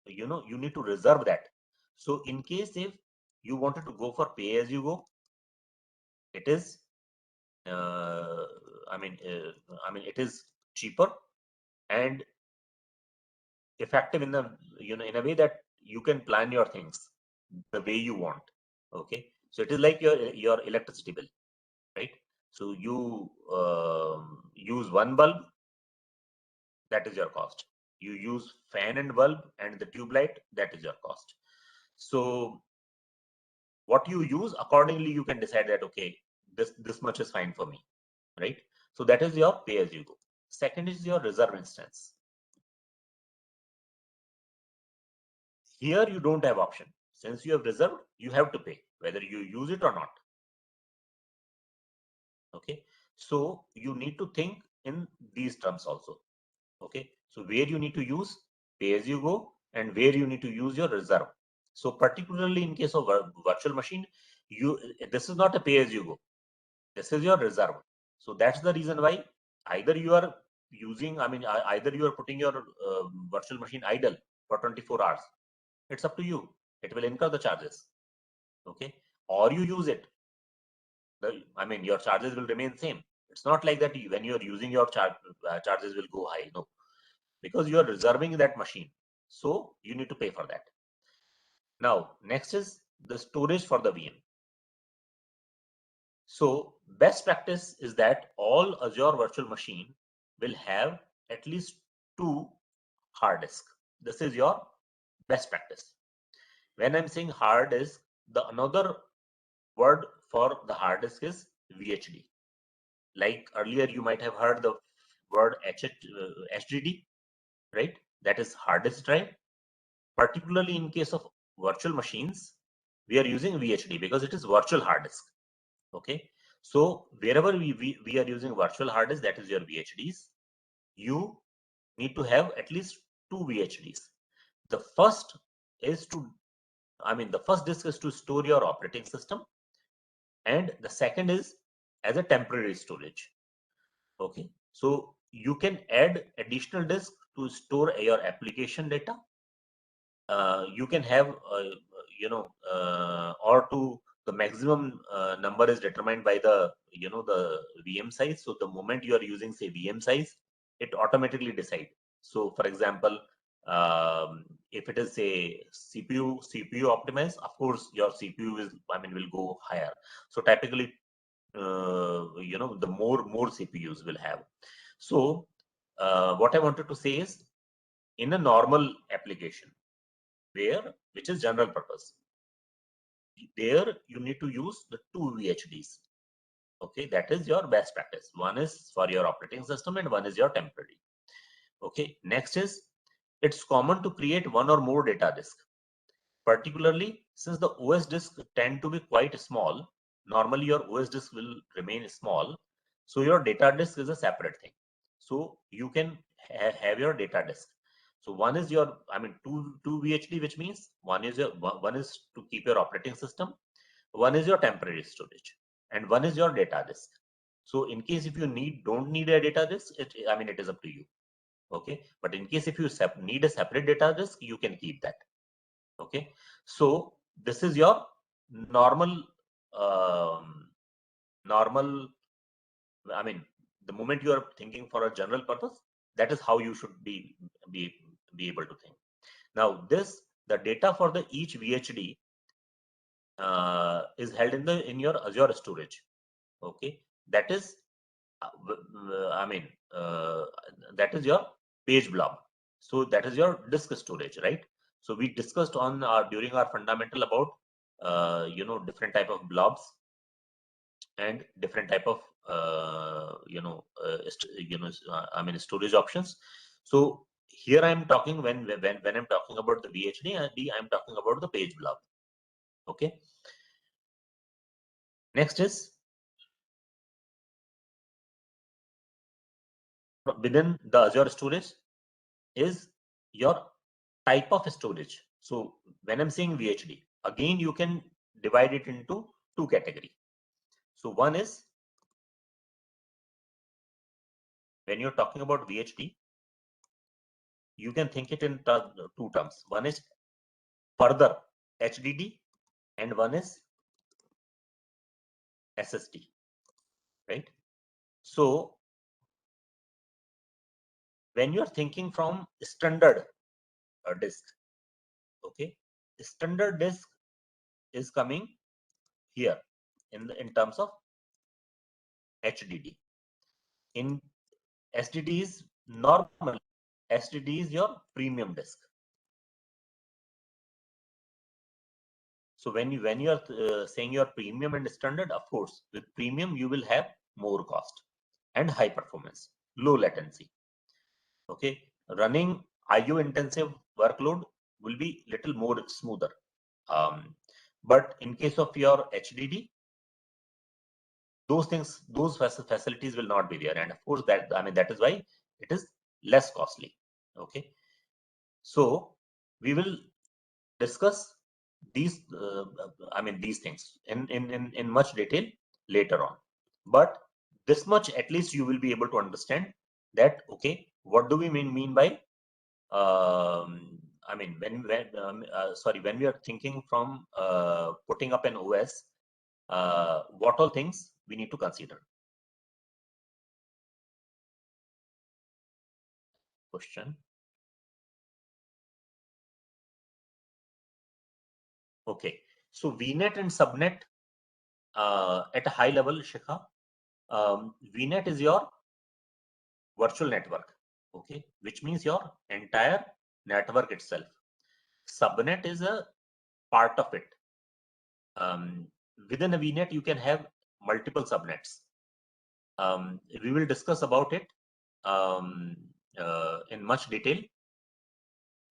[SPEAKER 1] you need to reserve that. So in case if you wanted to go for pay as you go, it is, uh, it is cheaper and effective in the, in a way that you can plan your things the way you want. Okay, so it is like your electricity bill, right? So you use one bulb, that is your cost. You use fan and bulb and the tube light, that is your cost. So what you use, accordingly you can decide that, okay, this much is fine for me, right? So that is your pay as you go. Second is your reserve instance. Here you don't have option. Since you have reserved, you have to pay whether you use it or not. Okay, so you need to think in these terms also. Okay, so where you need to use pay as you go and where you need to use your reserve. So particularly in case of virtual machine, this is not a pay as you go, this is your reserve. So that's the reason why either you are using, either you are putting your virtual machine idle for 24 hours, it's up to you, it will incur the charges. Okay, or you use it, your charges will remain same. It's not like that when you are using your charges will go high. No, because you are reserving that machine, so you need to pay for that. Now next is the storage for the VM. So best practice is that all Azure virtual machine will have at least 2 hard disk. This is your best practice. When I'm saying hard disk, the another word for the hard disk is VHD. Like earlier you might have heard the word HDD, right? That is hard disk drive. Particularly in case of virtual machines, we are using VHD because it is virtual hard disk. Okay, so wherever we are using virtual hard disk, that is your VHDs, you need to have at least 2 VHDs. The first is to, the first disk is to store your operating system, and the second is as a temporary storage. Okay, so you can add additional disk to store your application data. You can have, or to the maximum number is determined by the, the VM size. So the moment you are using, say, VM size, it automatically decide. So for example, if it is a CPU optimized, of course your CPU is, will go higher. So typically, the more CPUs will have. So what I wanted to say is, in a normal application, which is general purpose, there you need to use the 2 VHDs. Okay, that is your best practice. One is for your operating system and one is your temporary. Okay, next is, it's common to create one or more data disk. Particularly since the OS disk tend to be quite small, normally your OS disk will remain small, so your data disk is a separate thing. So you can have your data disk. So one is your, two VHD, which means one is one is to keep your operating system, one is your temporary storage, and one is your data disk. So in case if you don't need a data disk, it is up to you. Okay, but in case if you need a separate data disk, you can keep that. Okay, so this is your normal, normal, the moment you are thinking for a general purpose, that is how you should be able to think. Now the data for the each VHD is held in your Azure storage. Okay, that is, that is your page blob. So that is your disk storage, right? So we discussed on during our fundamental about different type of blobs and different type of storage options. So here I am talking, when I'm talking about the VHD, I'm talking about the page blob. Okay, Next is within the Azure storage is your type of storage. So when I'm saying VHD, again you can divide it into two categories. So one is when you're talking about VHD, you can think it in two terms. One is further HDD and one is SSD, right? So when you're thinking from standard disk, okay, standard disk is coming here in terms of HDD. In SDD is normal. SDD is your premium disk. So when you are saying your premium and standard, of course, with premium you will have more cost and high performance, low latency. Okay, running IO intensive workload will be little more smoother. But in case of your HDD, those things, those facilities will not be there, and of course that that is why it is less costly. Okay, so we will discuss these these things in much detail later on, but this much at least you will be able to understand that okay, what do we mean by when we are thinking from putting up an OS, what all things we need to consider. Question. Okay, so VNet and subnet at a high level, Shikha, VNet is your virtual network, okay, which means your entire network itself. Subnet is a part of it. Within a VNet, you can have multiple subnets. We will discuss about it in much detail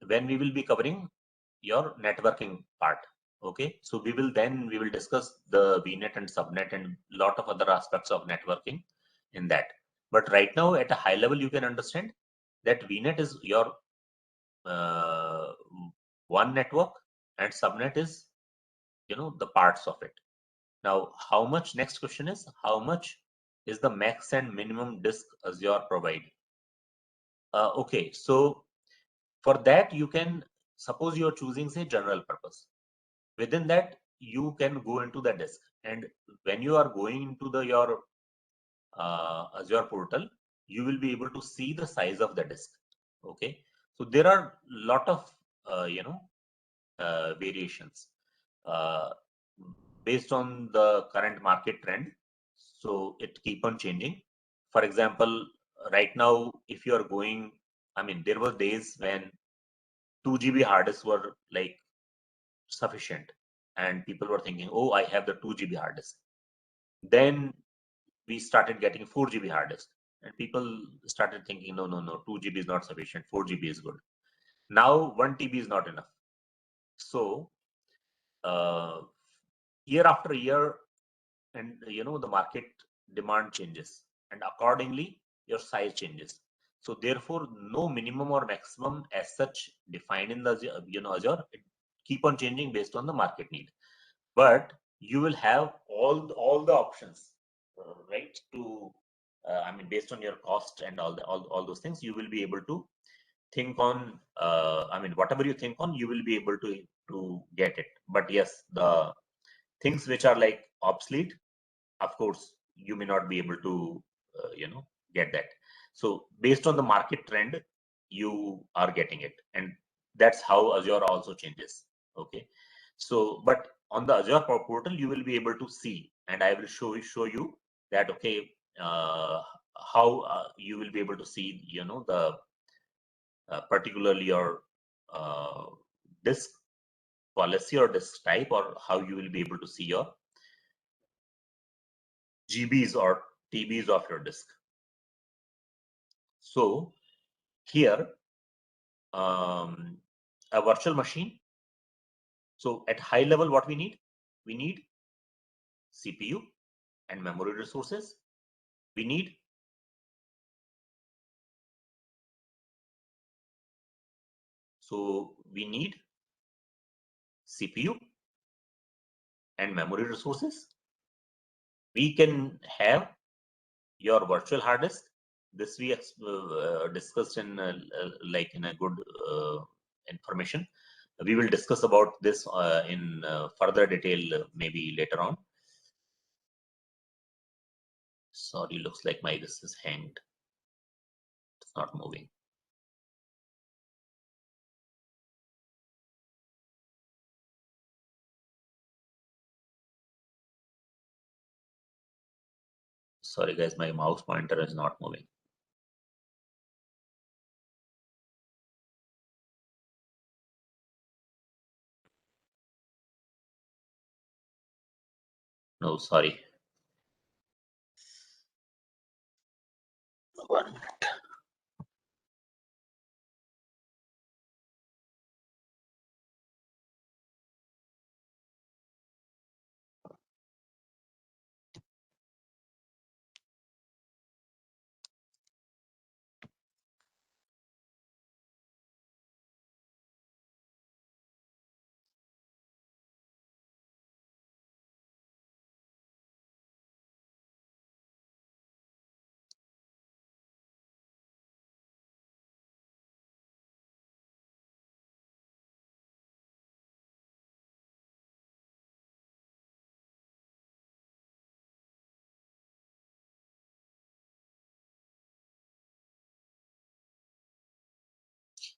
[SPEAKER 1] when we will be covering your networking part. Okay, so we will discuss the VNet and subnet and lot of other aspects of networking in that. But right now, at a high level, you can understand that VNet is your one network, and subnet is the parts of it. Now, how much? Next question is how much is the max and minimum disk Azure provide? Okay, so for that you can suppose you're choosing say general purpose. Within that you can go into the disk, and when you are going into your Azure portal, you will be able to see the size of the disk. Okay, so there are lot of variations based on the current market trend, so it keep on changing. For example, right now if you are going, there were days when 2 GB hard disks were like sufficient, and people were thinking, oh, I have the 2 GB hard disk. Then we started getting 4 GB hard disk, and people started thinking, no, 2 GB is not sufficient, 4 GB is good. Now 1 TB is not enough. So year after year, and the market demand changes, and accordingly your size changes. So therefore no minimum or maximum as such defined in the Azure. It keep on changing based on the market need, but you will have all the options, right, to based on your cost and all those things, you will be able to think on whatever you think on, you will be able to get it. But yes, the things which are like obsolete, of course you may not be able to get that. So based on the market trend you are getting it, and that's how Azure also changes. Okay, so but on the Azure portal you will be able to see, and I will show you that okay, how you will be able to see the particularly your disk policy or disk type, or how you will be able to see your GBs or TBs of your disk. So here, a virtual machine. So at high level, what we need? We need CPU, and memory resources. We need CPU and memory resources. We can have your virtual hard disk. This we discussed in like in a good information. We will discuss about this in further detail maybe later on. Sorry, looks like my this is hanged. It's not moving. Sorry guys, my mouse pointer is not moving. No, sorry. One minute.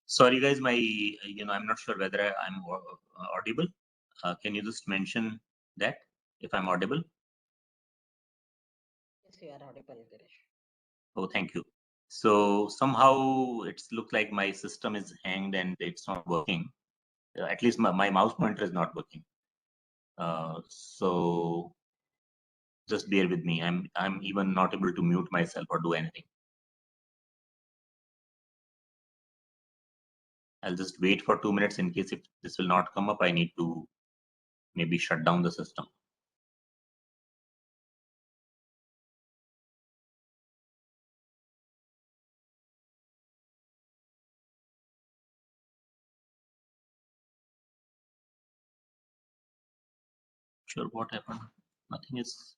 [SPEAKER 1] Sorry guys, my I'm not sure whether I'm audible. Can you just mention that if I'm audible?
[SPEAKER 2] Yes, you are audible, Girish.
[SPEAKER 1] Oh, thank you. So somehow it's looked like my system is hanged and it's not working. At least my mouse pointer is not working. So just bear with me. I'm even not able to mute myself or do anything. I'll just wait for 2 minutes in case if this will not come up. I need to maybe shut down the system. Sure, what happened? Nothing is.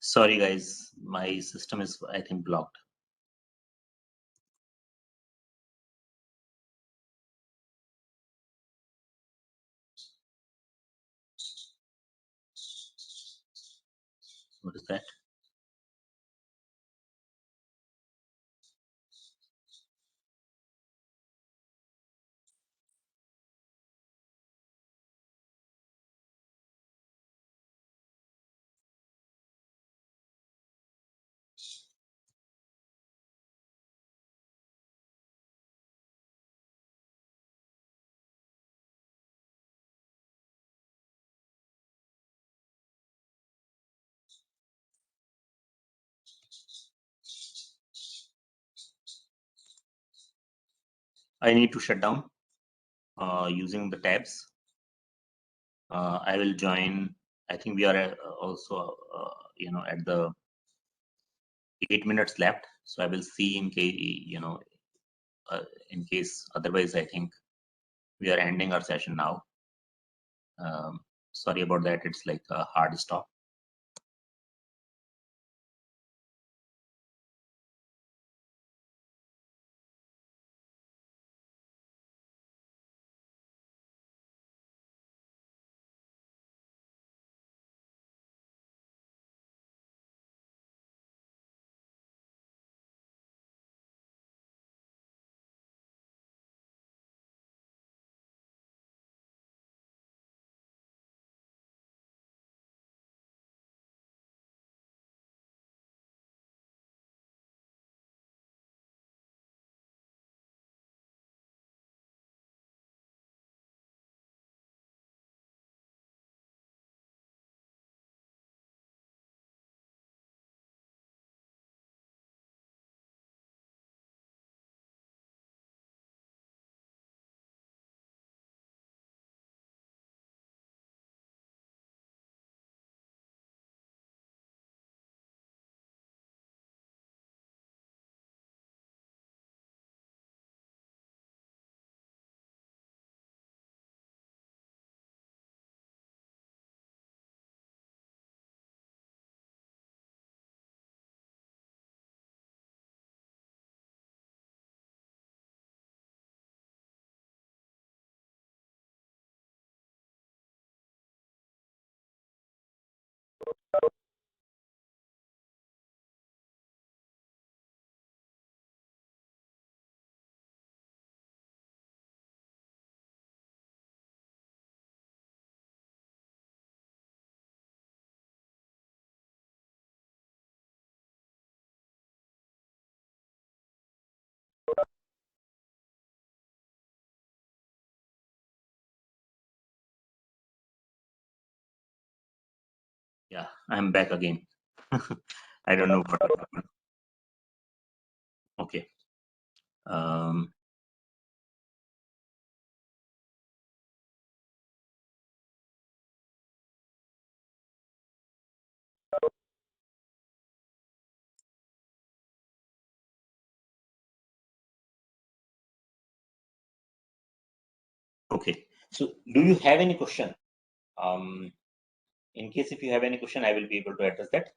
[SPEAKER 1] Sorry guys, my system is I think blocked. What is that? I need to shut down using the tabs. I will join. I think we are also at the 8 minutes left. So I will see in case in case otherwise I think we are ending our session now. Sorry about that. It's like a hard stop. Yeah, I'm back again. I don't know what happened. Okay. Um, okay. So, do you have any question? Um, in case if you have any question, I will be able to address that.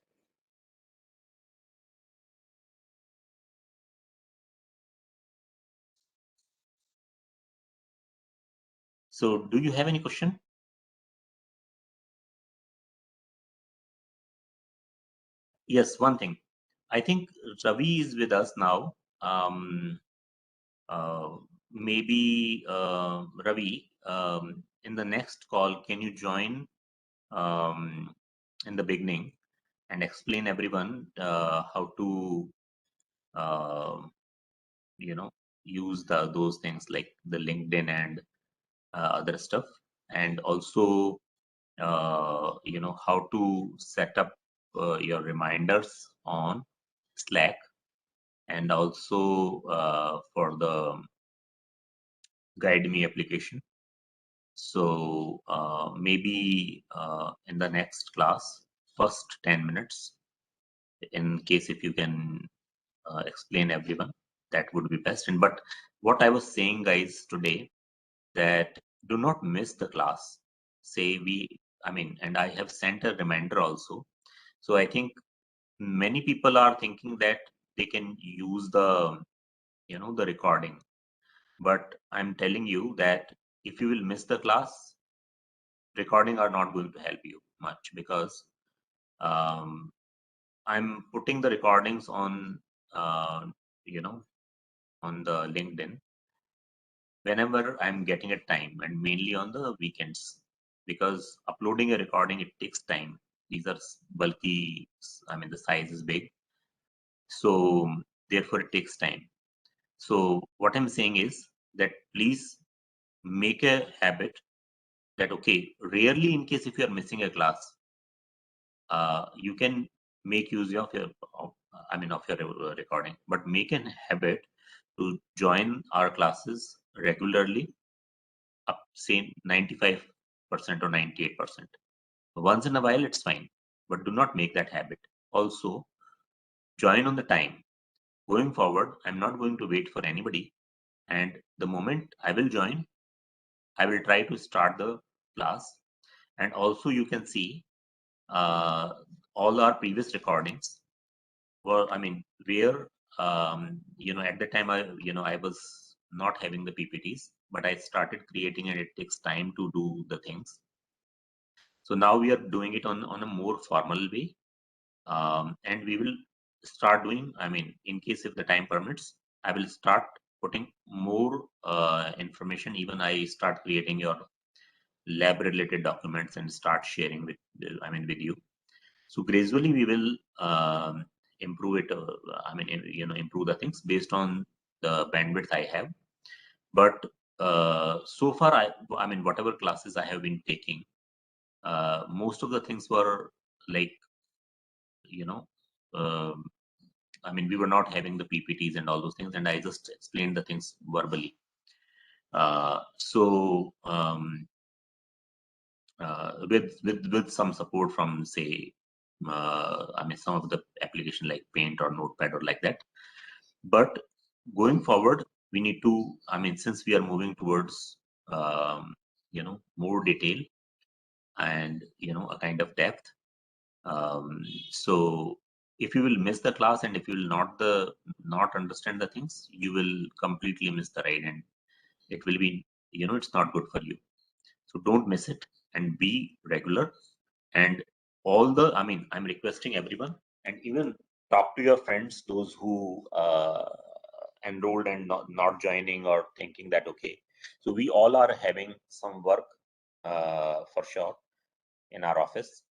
[SPEAKER 1] So, do you have any question? Yes, one thing. I think Ravi is with us now. Um, uh, Maybe Ravi, in the next call, can you join in the beginning and explain everyone how to uh, you know use those things like the LinkedIn and other stuff, and also how to set up your reminders on Slack, and also for the guide me application. So maybe in the next class, first 10 minutes, in case if you can explain everyone, that would be best. And but what I was saying, guys, today, that do not miss the class. Say and I have sent a reminder also. So I think many people are thinking that they can use the recording, but I'm telling you that if you will miss the class, recording are not going to help you much, because um, I'm putting the recordings on uh, you know on the LinkedIn whenever I'm getting a time, and mainly on the weekends, because uploading a recording, it takes time. These are bulky, the size is big, so therefore it takes time. So what I'm saying is that please make a habit that, okay, rarely, in case if you are missing a class, you can make use of your recording, but make a habit to join our classes regularly, up say 95% or 98%. Once in a while, it's fine, but do not make that habit. Also, join on the time. Going forward, I'm not going to wait for anybody. And the moment I will join, I will try to start the class. And also, you can see uh, all our previous recordings. Were, where at the time I was not having the PPTs, but I started creating, and it takes time to do the things. So now we are doing it on a more formal way, and we will start doing. In case if the time permits, I will start putting more information. Even I start creating your lab-related documents and start sharing with you. So gradually we will improve it. Improve the things based on the bandwidth I have. But so far, whatever classes I have been taking, most of the things were like, you know, um we were not having the PPTs and all those things, and I just explained the things verbally. With some support from, say, some of the application like Paint or Notepad or like that. But going forward, we need to, since we are moving towards more detail and a kind of depth. So if you will miss the class, and if you will not understand the things, you will completely miss the ride, and it will be, it's not good for you. So don't miss it, and be regular. And I'm requesting everyone, and even talk to your friends, those who enrolled and not joining, or thinking that, okay, so we all are having some work for sure in our office,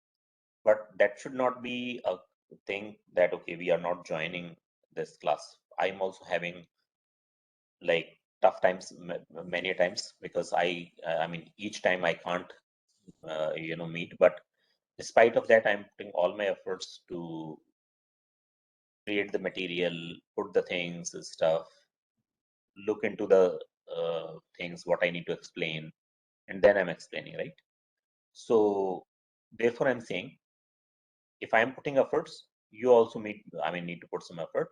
[SPEAKER 1] but that should not be a thing that, okay, we are not joining this class. I'm also having like tough times many times, because each time I can't meet, but Despite of that, I'm putting all my efforts to create the material, put the things and stuff, look into the things, what I need to explain, and then I'm explaining, right? So therefore, I'm saying if I'm putting efforts, you also need to put some effort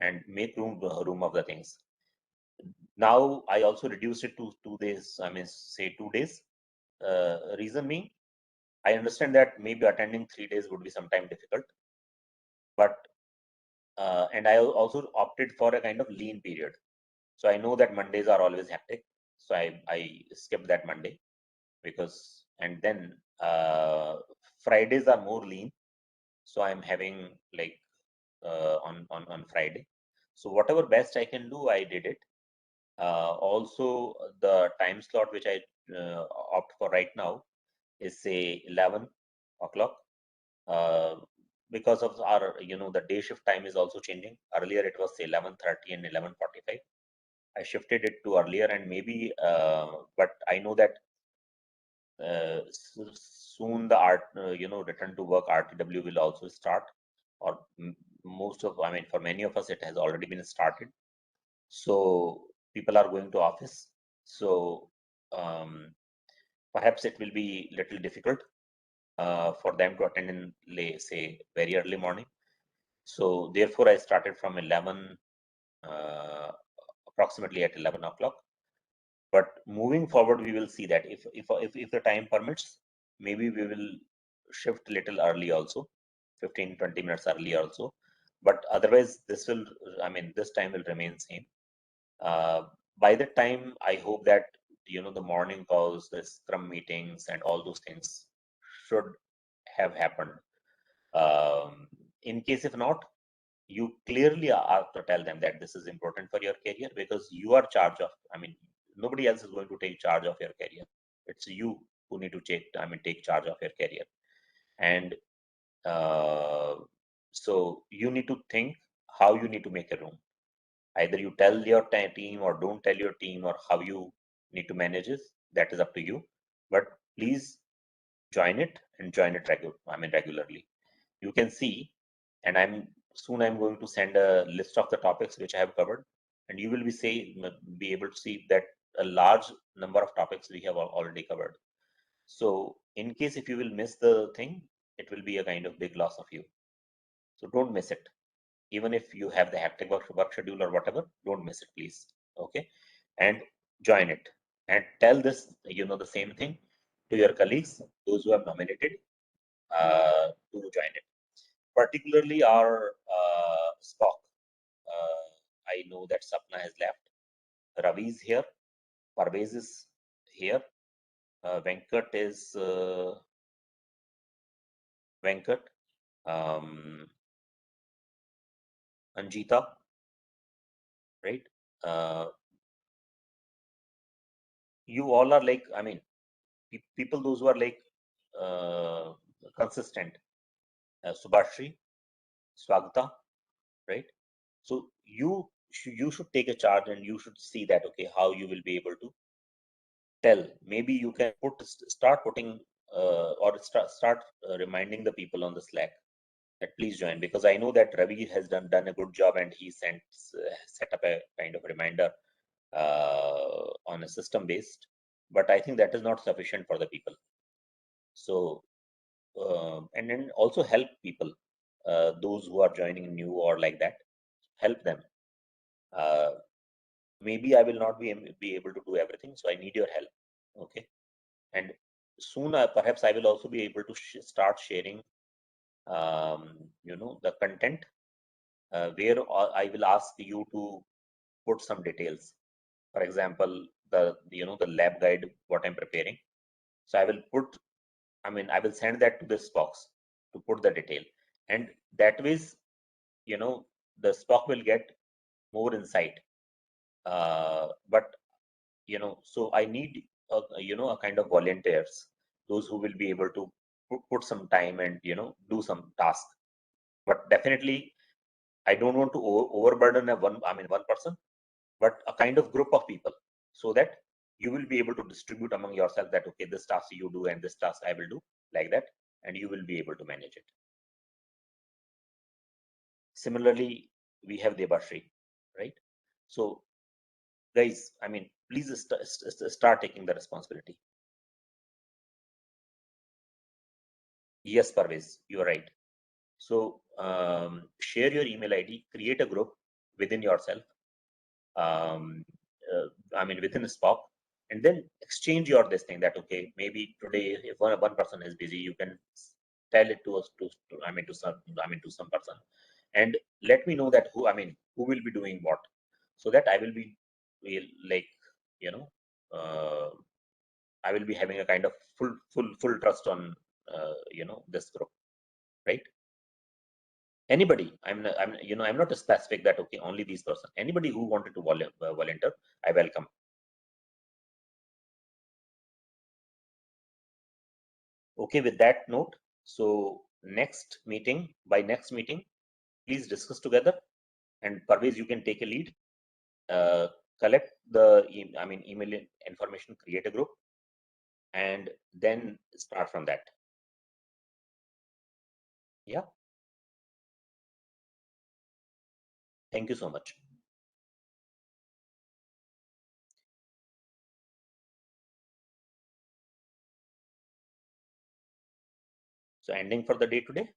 [SPEAKER 1] and make room of the things. Now I also reduced it to 2 days. I mean, say 2 days. Reason being, I understand that maybe attending 3 days would be sometime difficult, but and I also opted for a kind of lean period. So I know that Mondays are always hectic, so I skipped that Monday because, and then Fridays are more lean. So I'm having like on Friday. So whatever best I can do, I did it. Also, the time slot which I opt for right now is say 11 o'clock, uh, because of our the day shift time is also changing. Earlier it was say 11:30 and 11:45. I shifted it to earlier, and maybe but I know that soon the return to work RTW will also start, or most of, I mean, for many of us it has already been started. So people are going to office. So perhaps it will be little difficult for them to attend in, say, very early morning. So therefore, I started from 11, approximately at 11 o'clock. But moving forward, we will see that if the time permits, maybe we will shift little early also, 15-20 minutes early also. But otherwise, this time will remain same. By the time, I hope that the morning calls, the Scrum meetings, and all those things should have happened. In case if not, you clearly have to tell them that this is important for your career, because you are charge of, nobody else is going to take charge of your career. It's you who need to take charge of your career. And uh, so you need to think how you need to make a room. Either you tell your team or don't tell your team, or how you need to manage it, that is up to you. But please join it, and join it regularly. You can see, and I'm going to send a list of the topics which I have covered, and you will be able to see that a large number of topics we have already covered. So in case if you will miss the thing, it will be a kind of big loss of you. So don't miss it. Even if you have the hectic work schedule or whatever, don't miss it, please. Okay, and join it, and tell this, the same thing to your colleagues, those who have nominated, to join it. Particularly our stock. I know that Sapna has left. Ravi is here. Parvez is here. Venkat is Venkat. Um, Anjita, right? Uh, you all are like, people those who are like uh, consistent. Subhashri, Swagata, right? So you should take a charge, and you should see that, okay, how you will be able to tell. Maybe you can start putting or start reminding the people on the Slack that please join, because I know that Ravi has done a good job, and he set up a kind of reminder on a system based, but I think that is not sufficient for the people. So and then also help people, those who are joining new or like that, help them. uh, Maybe I will not be able to do everything, so I need your help. Okay, and soon perhaps I will also be able to start sharing the content, where I will ask you to put some details. For example, the lab guide what I'm preparing. So I will I will send that to this box to put the detail, and that ways the stock will get more insight. But so I need a kind of volunteers, those who will be able to put some time and do some task. But definitely I don't want to overburden one person, but a kind of group of people, so that you will be able to distribute among yourself that, okay, this task you do and this task I will do, like that. and you will be able to manage it. Similarly, we have Debashri, right? So guys, I mean, please start taking the responsibility. Yes, Parvez, you are right. So share your email ID, create a group within yourself, I mean, within Spock, and then exchange your this thing that, okay, maybe today if one person is busy, you can tell it to us I mean, to some person, and let me know that who will be doing what, so that I will be like, you know, I will be having a kind of full trust on this group, right? Anybody, I'm not specific that, okay, only these person. Anybody who wanted to volunteer, I welcome. Okay, with that note, so by next meeting, please discuss together, and Parvez, you can take a lead, collect the email information, create a group, and then start from that. Yeah. Thank you so much. So ending for the day today.